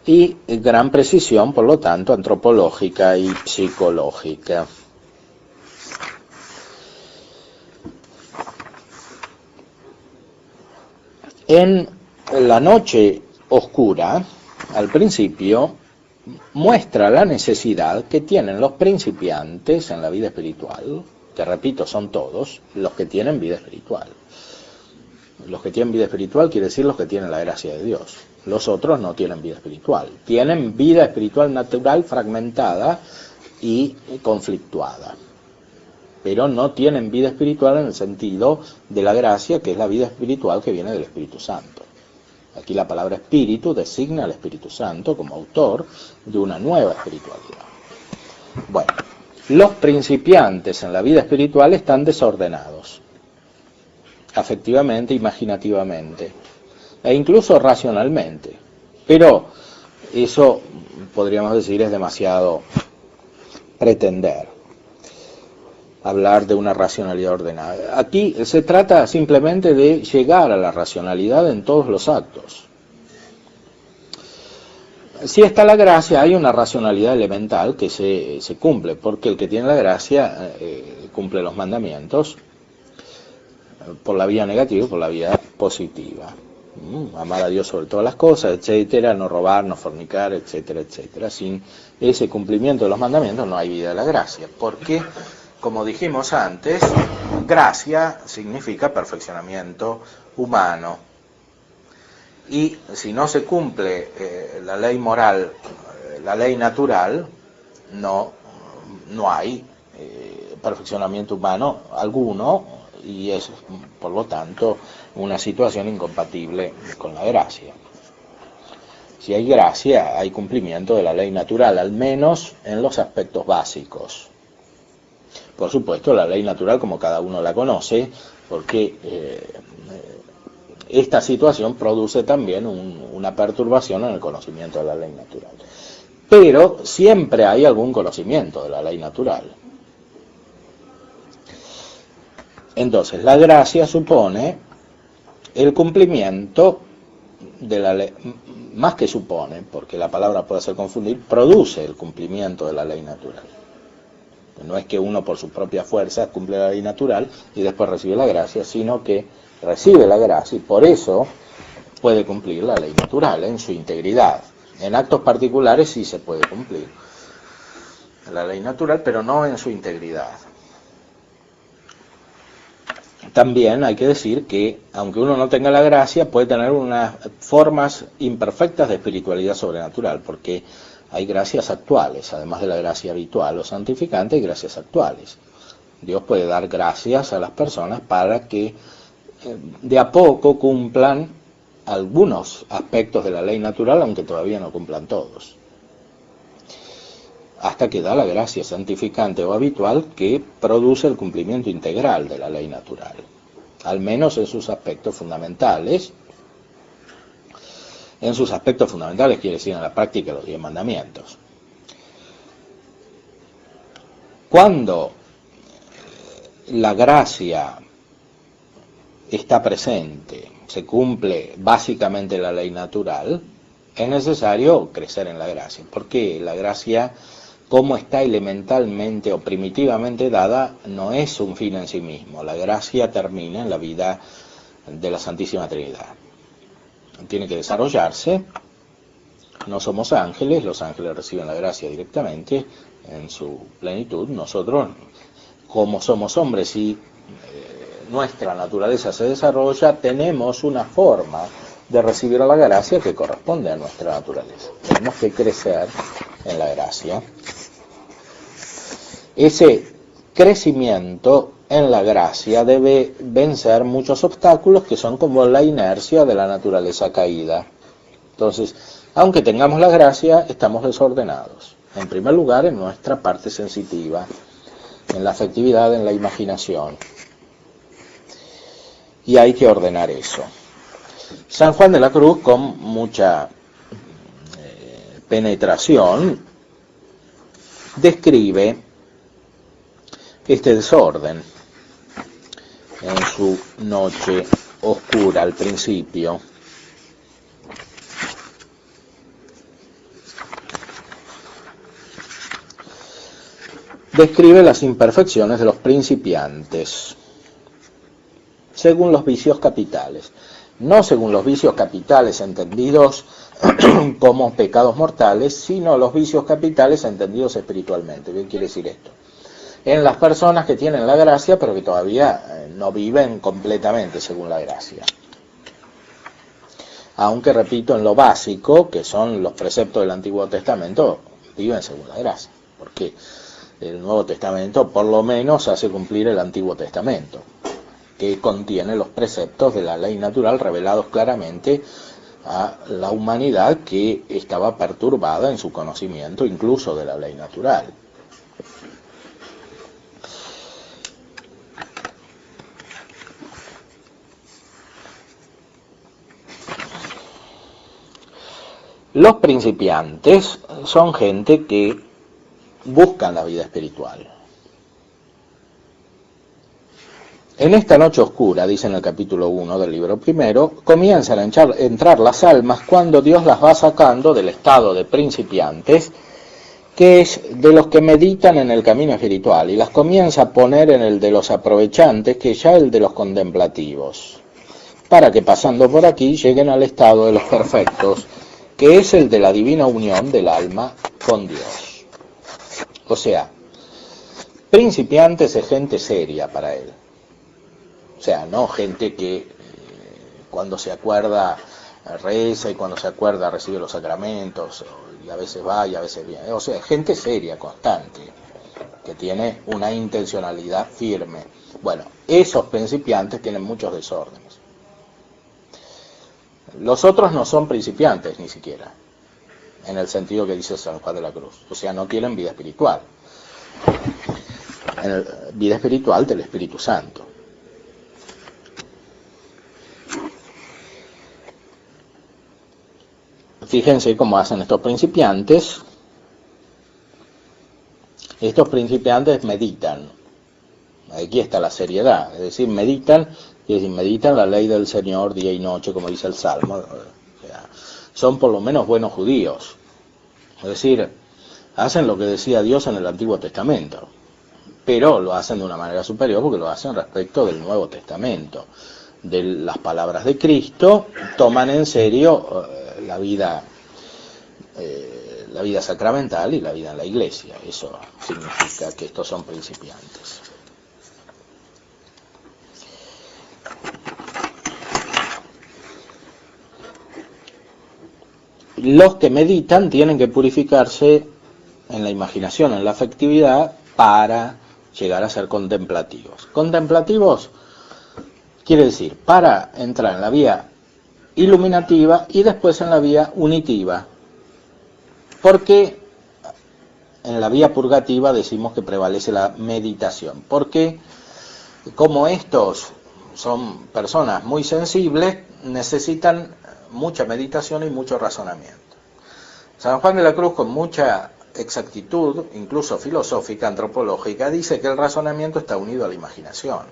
y gran precisión, por lo tanto, antropológica y psicológica. En la noche oscura, al principio, muestra la necesidad que tienen los principiantes en la vida espiritual, que repito, son todos los que tienen vida espiritual. Los que tienen vida espiritual quiere decir los que tienen la gracia de Dios. Los otros no tienen vida espiritual. Tienen vida espiritual natural fragmentada y conflictuada. Pero no tienen vida espiritual en el sentido de la gracia, que es la vida espiritual que viene del Espíritu Santo. Aquí la palabra espíritu designa al Espíritu Santo como autor de una nueva espiritualidad. Bueno, los principiantes en la vida espiritual están desordenados, afectivamente, imaginativamente, e incluso racionalmente. Pero eso, podríamos decir, es demasiado pretender, hablar de una racionalidad ordenada. Aquí se trata simplemente de llegar a la racionalidad en todos los actos. Si está la gracia, hay una racionalidad elemental que se cumple, porque el que tiene la gracia cumple los mandamientos por la vía negativa y por la vía positiva. Amar a Dios sobre todas las cosas, etcétera, no robar, no fornicar, etcétera, etcétera. Sin ese cumplimiento de los mandamientos no hay vida de la gracia, porque, como dijimos antes, gracia significa perfeccionamiento humano. Y si no se cumple la ley moral, la ley natural, no hay perfeccionamiento humano alguno, y es, por lo tanto, una situación incompatible con la gracia. Si hay gracia, hay cumplimiento de la ley natural, al menos en los aspectos básicos. Por supuesto, la ley natural, como cada uno la conoce, porque esta situación produce también una perturbación en el conocimiento de la ley natural. Pero siempre hay algún conocimiento de la ley natural. Entonces, la gracia supone el cumplimiento de la ley, más que supone, porque la palabra puede hacer confundir, produce el cumplimiento de la ley natural. No es que uno por sus propias fuerzas cumple la ley natural y después recibe la gracia, sino que recibe la gracia y por eso puede cumplir la ley natural en su integridad. En actos particulares sí se puede cumplir la ley natural, pero no en su integridad. También hay que decir que, aunque uno no tenga la gracia, puede tener unas formas imperfectas de espiritualidad sobrenatural, porque hay gracias actuales, además de la gracia habitual o santificante, hay gracias actuales. Dios puede dar gracias a las personas para que de a poco cumplan algunos aspectos de la ley natural, aunque todavía no cumplan todos, hasta que da la gracia santificante o habitual que produce el cumplimiento integral de la ley natural, al menos en sus aspectos fundamentales. En sus aspectos fundamentales quiere decir en la práctica de los 10 mandamientos. Cuando la gracia está presente, se cumple básicamente la ley natural, es necesario crecer en la gracia, porque la gracia, como está elementalmente o primitivamente dada, no es un fin en sí mismo. La gracia termina en la vida de la Santísima Trinidad. Tiene que desarrollarse. No somos ángeles, los ángeles reciben la gracia directamente en su plenitud. Nosotros, como somos hombres y nuestra naturaleza se desarrolla, tenemos una forma de recibir la gracia que corresponde a nuestra naturaleza. Tenemos que crecer en la gracia. ese crecimiento en la gracia debe vencer muchos obstáculos que son como la inercia de la naturaleza caída. Entonces, aunque tengamos la gracia, estamos desordenados. En primer lugar, en nuestra parte sensitiva, en la afectividad, en la imaginación. Y hay que ordenar eso. San Juan de la Cruz, con mucha penetración, describe este desorden en su noche oscura al principio. Describe las imperfecciones de los principiantes, según los vicios capitales. No según los vicios capitales entendidos como pecados mortales, sino los vicios capitales entendidos espiritualmente. ¿Qué quiere decir esto? En las personas que tienen la gracia, pero que todavía no viven completamente según la gracia. Aunque, repito, en lo básico, que son los preceptos del Antiguo Testamento, viven según la gracia. Porque el Nuevo Testamento por lo menos hace cumplir el Antiguo Testamento, que contiene los preceptos de la ley natural revelados claramente a la humanidad que estaba perturbada en su conocimiento incluso de la ley natural. Los principiantes son gente que buscan la vida espiritual. En esta noche oscura, dice en el capítulo 1 del libro primero, comienzan a entrar las almas cuando Dios las va sacando del estado de principiantes, que es de los que meditan en el camino espiritual, y las comienza a poner en el de los aprovechantes, que es ya el de los contemplativos, para que pasando por aquí lleguen al estado de los perfectos, que es el de la divina unión del alma con Dios. O sea, principiantes es gente seria para él. O sea, no gente que cuando se acuerda reza y cuando se acuerda recibe los sacramentos, y a veces va y a veces viene. O sea, gente seria, constante, que tiene una intencionalidad firme. Bueno, esos principiantes tienen muchos desórdenes. Los otros no son principiantes ni siquiera, en el sentido que dice San Juan de la Cruz. O sea, no tienen vida espiritual. Vida espiritual del Espíritu Santo. Fíjense cómo hacen estos principiantes. Estos principiantes meditan. Aquí está la seriedad. Es decir, meditan la ley del Señor día y noche, como dice el Salmo. O sea, son por lo menos buenos judíos. Es decir, hacen lo que decía Dios en el Antiguo Testamento. Pero lo hacen de una manera superior porque lo hacen respecto del Nuevo Testamento. De las palabras de Cristo, toman en serio la vida sacramental y la vida en la iglesia. Eso significa que estos son principiantes. Los que meditan tienen que purificarse en la imaginación, en la afectividad, para llegar a ser contemplativos. Contemplativos quiere decir para entrar en la vía iluminativa y después en la vía unitiva. Porque en la vía purgativa decimos que prevalece la meditación. Porque como estos son personas muy sensibles, necesitan mucha meditación y mucho razonamiento. San Juan de la Cruz, con mucha exactitud, incluso filosófica, antropológica, dice que el razonamiento está unido a la imaginación.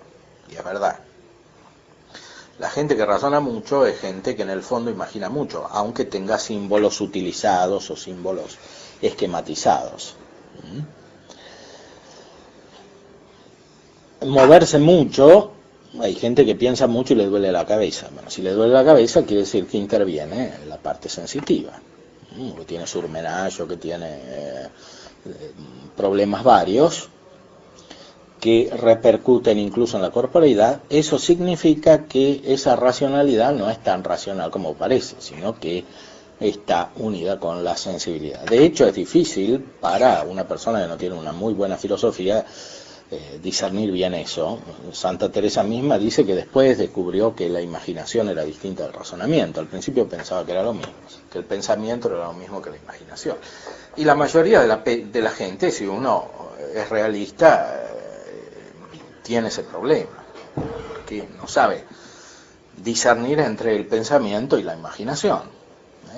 Y es verdad. La gente que razona mucho es gente que en el fondo imagina mucho, aunque tenga símbolos utilizados o símbolos esquematizados. Moverse mucho, hay gente que piensa mucho y le duele la cabeza. Bueno, si le duele la cabeza quiere decir que interviene en la parte sensitiva, que tiene surmenage, que tiene problemas varios, que repercuten incluso en la corporeidad. Eso significa que esa racionalidad no es tan racional como parece, sino que está unida con la sensibilidad. De hecho, es difícil para una persona que no tiene una muy buena filosofía discernir bien eso. Santa Teresa misma dice que después descubrió que la imaginación era distinta del razonamiento. Al principio pensaba que era lo mismo, que el pensamiento era lo mismo que la imaginación. Y la mayoría de la gente, si uno es realista, tiene ese problema, que no sabe discernir entre el pensamiento y la imaginación,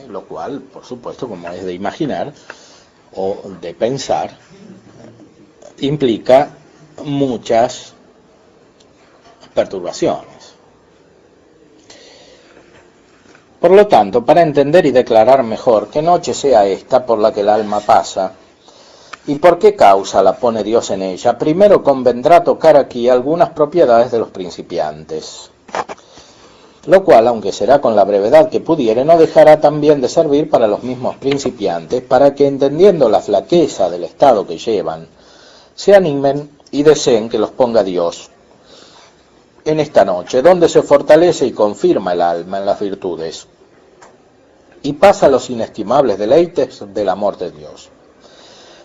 lo cual, por supuesto, como es de imaginar o de pensar, implica muchas perturbaciones. Por lo tanto, para entender y declarar mejor qué noche sea esta por la que el alma pasa y por qué causa la pone Dios en ella, primero convendrá tocar aquí algunas propiedades de los principiantes, lo cual, aunque será con la brevedad que pudiere, no dejará también de servir para los mismos principiantes, para que, entendiendo la flaqueza del estado que llevan, se animen y deseen que los ponga Dios en esta noche, donde se fortalece y confirma el alma en las virtudes, y pasa los inestimables deleites del amor de Dios.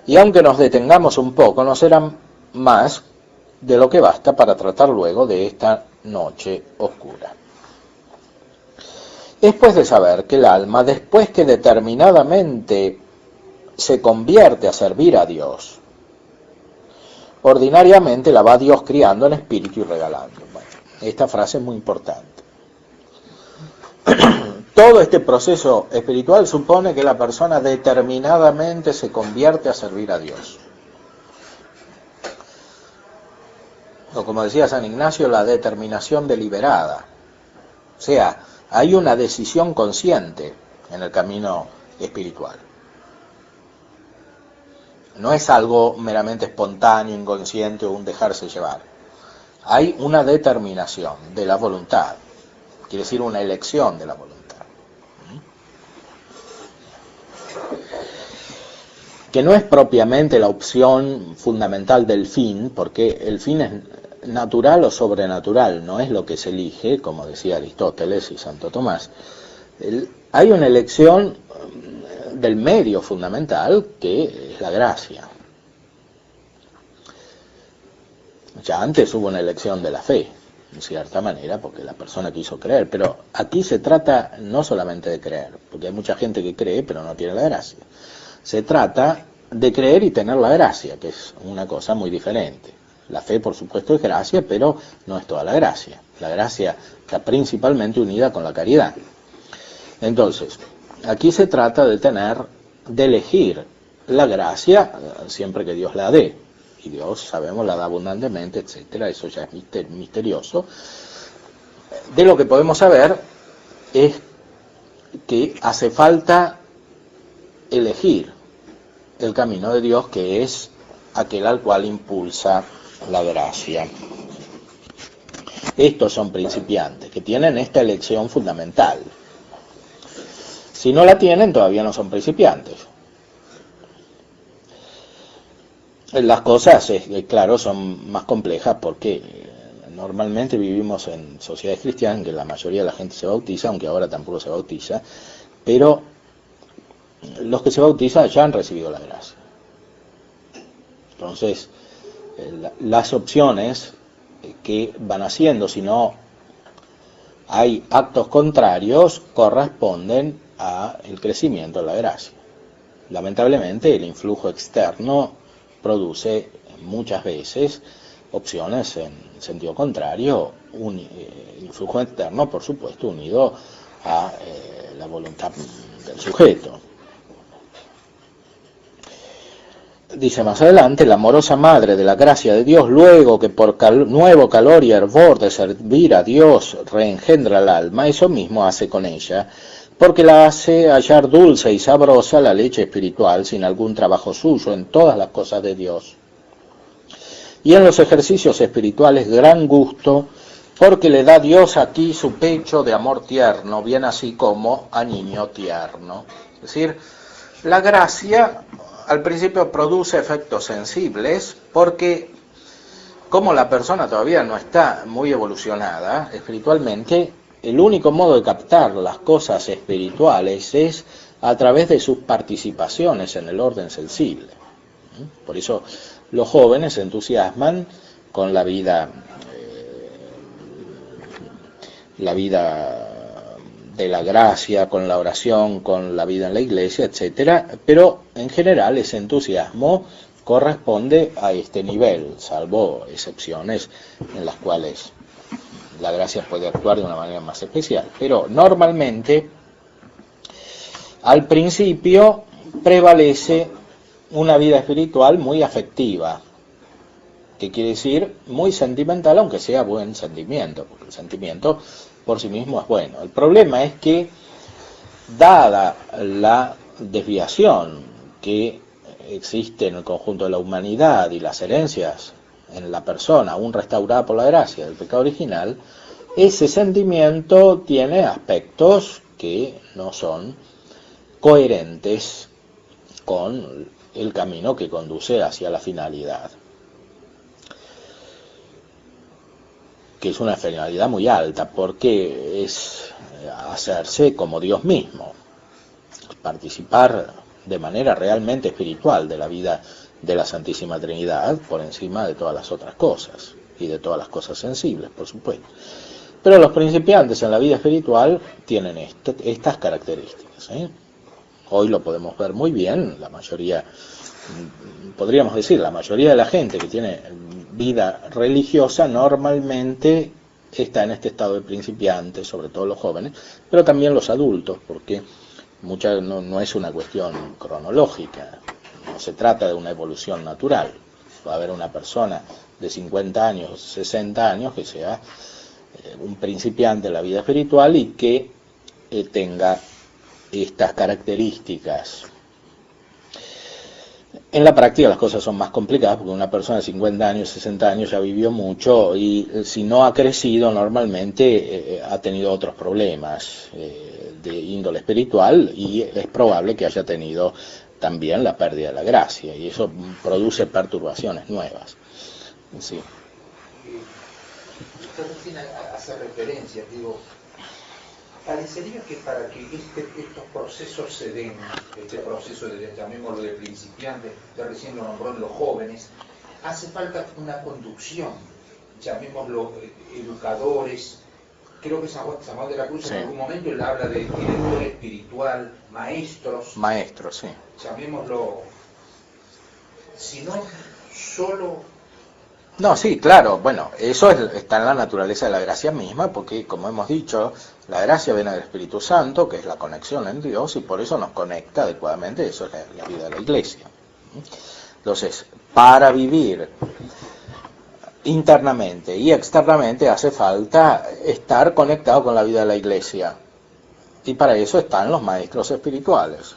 Y aunque nos detengamos un poco, no será más de lo que basta para tratar luego de esta noche oscura. Después de saber que el alma, después que determinadamente se convierte a servir a Dios, ordinariamente la va Dios criando en espíritu y regalando. Bueno, esta frase es muy importante. Todo este proceso espiritual supone que la persona determinadamente se convierte a servir a Dios. O como decía San Ignacio, la determinación deliberada. O sea, hay una decisión consciente en el camino espiritual. No es algo meramente espontáneo, inconsciente o un dejarse llevar. Hay una determinación de la voluntad, quiere decir una elección de la voluntad. Que no es propiamente la opción fundamental del fin, porque el fin es natural o sobrenatural, no es lo que se elige, como decía Aristóteles y Santo Tomás. Hay una elección del medio fundamental, que es la gracia. Ya antes hubo una elección de la fe, en cierta manera, porque la persona quiso creer, pero aquí se trata no solamente de creer, porque hay mucha gente que cree pero no tiene la gracia. Se trata de creer y tener la gracia, que es una cosa muy diferente. La fe, por supuesto, es gracia, pero no es toda la gracia. La gracia está principalmente unida con la caridad. Entonces, aquí se trata de elegir la gracia siempre que Dios la dé. Y Dios, sabemos, la da abundantemente, etcétera. Eso ya es misterioso. De lo que podemos saber es que hace falta elegir el camino de Dios, que es aquel al cual impulsa la gracia. Estos son principiantes que tienen esta elección fundamental. Si no la tienen, todavía no son principiantes. Las cosas, claro, son más complejas porque normalmente vivimos en sociedades cristianas en que la mayoría de la gente se bautiza, aunque ahora tampoco se bautiza, pero los que se bautizan ya han recibido la gracia. Entonces, las opciones que van haciendo, si no hay actos contrarios, corresponden al crecimiento de la gracia. Lamentablemente, el influjo externo produce muchas veces opciones en sentido contrario, influjo externo, por supuesto, unido a la voluntad del sujeto. Dice más adelante, la amorosa madre de la gracia de Dios, luego que por nuevo calor y hervor de servir a Dios reengendra el alma, eso mismo hace con ella, porque la hace hallar dulce y sabrosa la leche espiritual sin algún trabajo suyo en todas las cosas de Dios. Y en los ejercicios espirituales gran gusto, porque le da Dios aquí su pecho de amor tierno, bien así como a niño tierno. Es decir, la gracia al principio produce efectos sensibles porque como la persona todavía no está muy evolucionada espiritualmente, el único modo de captar las cosas espirituales es a través de sus participaciones en el orden sensible. Por eso los jóvenes se entusiasman con la vida de la gracia, con la oración, con la vida en la iglesia, etcétera, pero en general ese entusiasmo corresponde a este nivel, salvo excepciones en las cuales la gracia puede actuar de una manera más especial. Pero normalmente, al principio, prevalece una vida espiritual muy afectiva, que quiere decir muy sentimental, aunque sea buen sentimiento, porque el sentimiento por sí mismo es bueno. El problema es que, dada la desviación que existe en el conjunto de la humanidad y las herencias en la persona, aún restaurada por la gracia del pecado original, ese sentimiento tiene aspectos que no son coherentes con el camino que conduce hacia la finalidad, que es una finalidad muy alta, porque es hacerse como Dios mismo, participar de manera realmente espiritual de la vida de la Santísima Trinidad por encima de todas las otras cosas, y de todas las cosas sensibles, por supuesto. Pero los principiantes en la vida espiritual tienen estas características, Hoy lo podemos ver muy bien, la mayoría, podríamos decir, la mayoría de la gente que tiene vida religiosa normalmente está en este estado de principiante, sobre todo los jóvenes, pero también los adultos, porque no es una cuestión cronológica, no se trata de una evolución natural. Va a haber una persona de 50 años, 60 años que sea un principiante en la vida espiritual y que tenga estas características. En la práctica las cosas son más complicadas porque una persona de 50 años, 60 años ya vivió mucho y si no ha crecido normalmente ha tenido otros problemas de índole espiritual y es probable que haya tenido también la pérdida de la gracia y eso produce perturbaciones nuevas. Sí. Usted recién hace referencia, digo, parecería que para que estos procesos se den, este proceso de, llamémoslo de principiantes, ya recién lo nombró en los jóvenes, hace falta una conducción, llamémoslo educadores. Creo que San Juan de la Cruz en algún momento él habla de director espiritual, maestros. Maestros, sí. Llamémoslo, si no solo... No, sí, claro, bueno, eso está en la naturaleza de la gracia misma, porque como hemos dicho, la gracia viene del Espíritu Santo, que es la conexión en Dios, y por eso nos conecta adecuadamente, eso es la vida de la iglesia. Entonces, para vivir internamente y externamente hace falta estar conectado con la vida de la iglesia, y para eso están los maestros espirituales.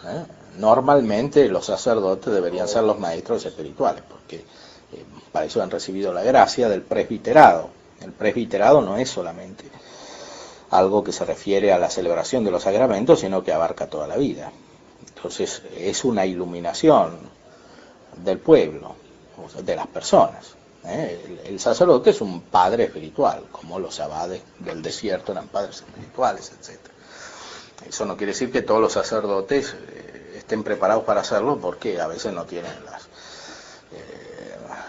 Normalmente los sacerdotes deberían ser los maestros espirituales, porque para eso han recibido la gracia del presbiterado. El presbiterado no es solamente algo que se refiere a la celebración de los sacramentos, sino que abarca toda la vida. Entonces es una iluminación del pueblo, de las personas. El sacerdote es un padre espiritual, como los abades del desierto eran padres espirituales, etc. Eso no quiere decir que todos los sacerdotes estén preparados para hacerlo, porque a veces no tienen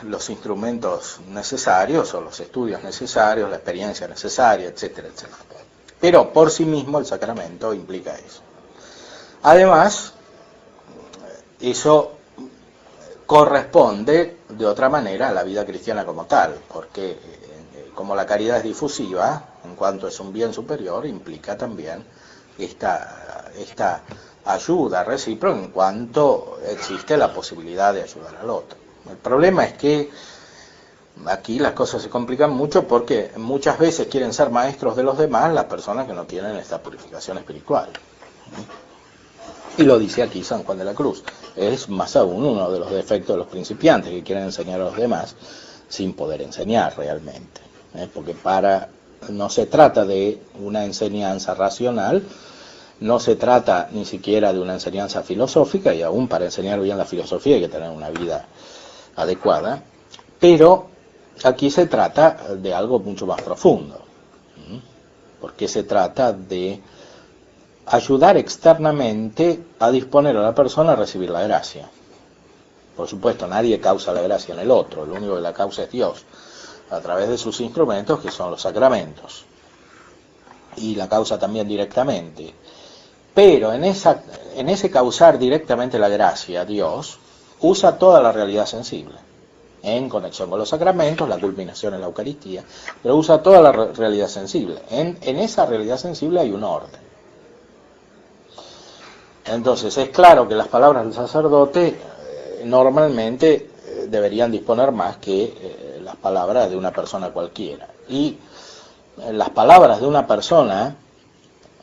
los instrumentos necesarios o los estudios necesarios, la experiencia necesaria, etcétera, etcétera. Pero por sí mismo el sacramento implica eso. Además, eso corresponde de otra manera a la vida cristiana como tal, porque como la caridad es difusiva, en cuanto es un bien superior, implica también esta ayuda recíproca en cuanto existe la posibilidad de ayudar al otro. El problema es que aquí las cosas se complican mucho porque muchas veces quieren ser maestros de los demás las personas que no tienen esta purificación espiritual. Y lo dice aquí San Juan de la Cruz. Es más aún uno de los defectos de los principiantes que quieren enseñar a los demás sin poder enseñar realmente. Porque no se trata de una enseñanza racional, no se trata ni siquiera de una enseñanza filosófica, y aún para enseñar bien la filosofía hay que tener una vida adecuada, pero aquí se trata de algo mucho más profundo, porque se trata de ayudar externamente a disponer a la persona a recibir la gracia. Por supuesto, nadie causa la gracia en el otro, lo único que la causa es Dios, a través de sus instrumentos, que son los sacramentos, y la causa también directamente. Pero en ese causar directamente la gracia, Dios usa toda la realidad sensible, en conexión con los sacramentos, la culminación en la Eucaristía, pero usa toda la realidad sensible. En esa realidad sensible hay un orden. Entonces es claro que las palabras del sacerdote normalmente deberían disponer más que las palabras de una persona cualquiera. Y las palabras de una persona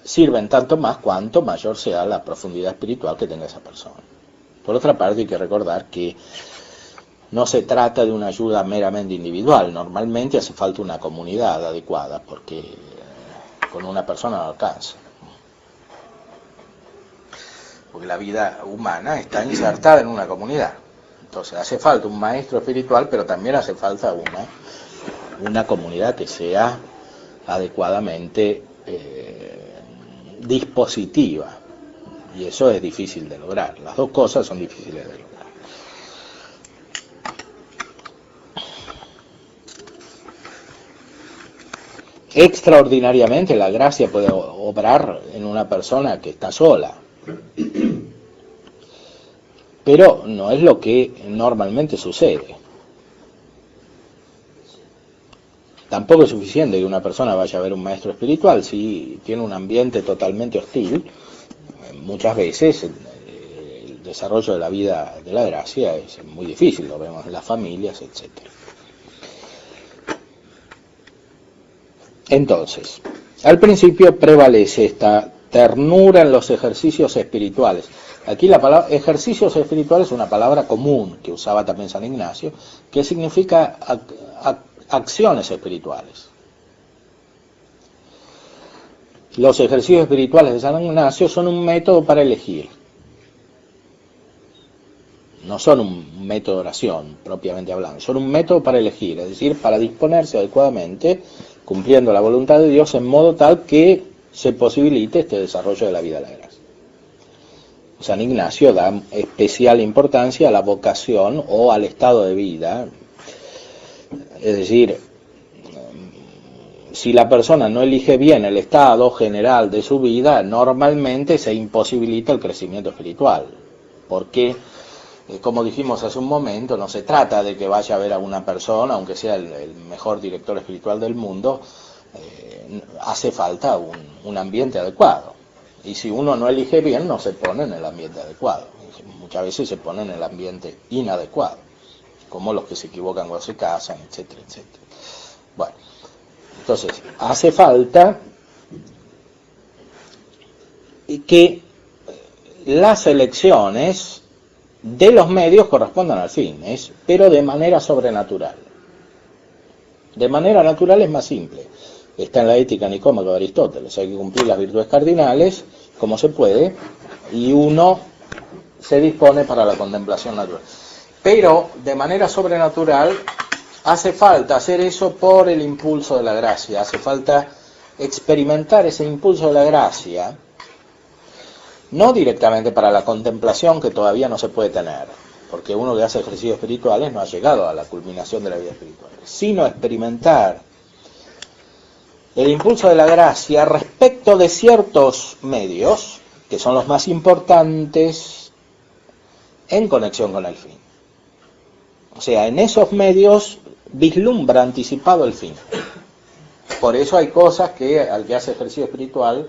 sirven tanto más cuanto mayor sea la profundidad espiritual que tenga esa persona. Por otra parte, hay que recordar que no se trata de una ayuda meramente individual. Normalmente hace falta una comunidad adecuada, porque con una persona no alcanza. Porque la vida humana está insertada en una comunidad. Entonces hace falta un maestro espiritual, pero también hace falta una comunidad que sea adecuadamente dispositiva. Y eso es difícil de lograr. Las dos cosas son difíciles de lograr. Extraordinariamente la gracia puede obrar en una persona que está sola. Pero no es lo que normalmente sucede. Tampoco es suficiente que una persona vaya a ver un maestro espiritual si tiene un ambiente totalmente hostil. Muchas veces el desarrollo de la vida de la gracia es muy difícil, lo vemos en las familias, etc. Entonces, al principio prevalece esta ternura en los ejercicios espirituales. Aquí la palabra ejercicios espirituales es una palabra común que usaba también San Ignacio, que significa acciones espirituales. Los ejercicios espirituales de San Ignacio son un método para elegir. No son un método de oración, propiamente hablando, son un método para elegir, es decir, para disponerse adecuadamente, cumpliendo la voluntad de Dios en modo tal que se posibilite este desarrollo de la vida de la gracia. San Ignacio da especial importancia a la vocación o al estado de vida, es decir, si la persona no elige bien el estado general de su vida, normalmente se imposibilita el crecimiento espiritual, porque, como dijimos hace un momento, no se trata de que vaya a ver a una persona, aunque sea el mejor director espiritual del mundo, hace falta un ambiente adecuado. Y si uno no elige bien, no se pone en el ambiente adecuado. Muchas veces se pone en el ambiente inadecuado, como los que se equivocan cuando se casan, etcétera, etcétera. Bueno, entonces, hace falta que las elecciones de los medios correspondan al fin, pero de manera sobrenatural. De manera natural es más simple. Está en la Ética Nicómaca de Aristóteles. Hay que cumplir las virtudes cardinales como se puede y uno se dispone para la contemplación natural. Pero de manera sobrenatural hace falta hacer eso por el impulso de la gracia. Hace falta experimentar ese impulso de la gracia, no directamente para la contemplación, que todavía no se puede tener, porque uno que hace ejercicios espirituales no ha llegado a la culminación de la vida espiritual, sino experimentar el impulso de la gracia respecto de ciertos medios, que son los más importantes, en conexión con el fin. O sea, en esos medios vislumbra anticipado el fin. Por eso hay cosas que al que hace ejercicio espiritual,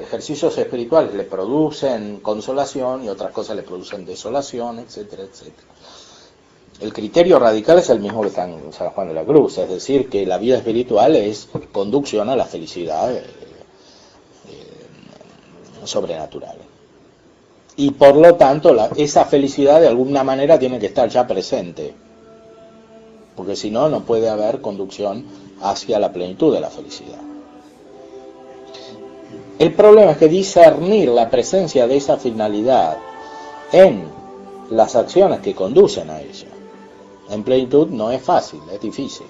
ejercicios espirituales le producen consolación y otras cosas le producen desolación, etcétera, etcétera. El criterio radical es el mismo que está en San Juan de la Cruz, es decir, que la vida espiritual es conducción a la felicidad sobrenatural. Y por lo tanto, esa felicidad de alguna manera tiene que estar ya presente, porque si no, no puede haber conducción hacia la plenitud de la felicidad. El problema es que discernir la presencia de esa finalidad en las acciones que conducen a ella en plenitud no es fácil, es difícil.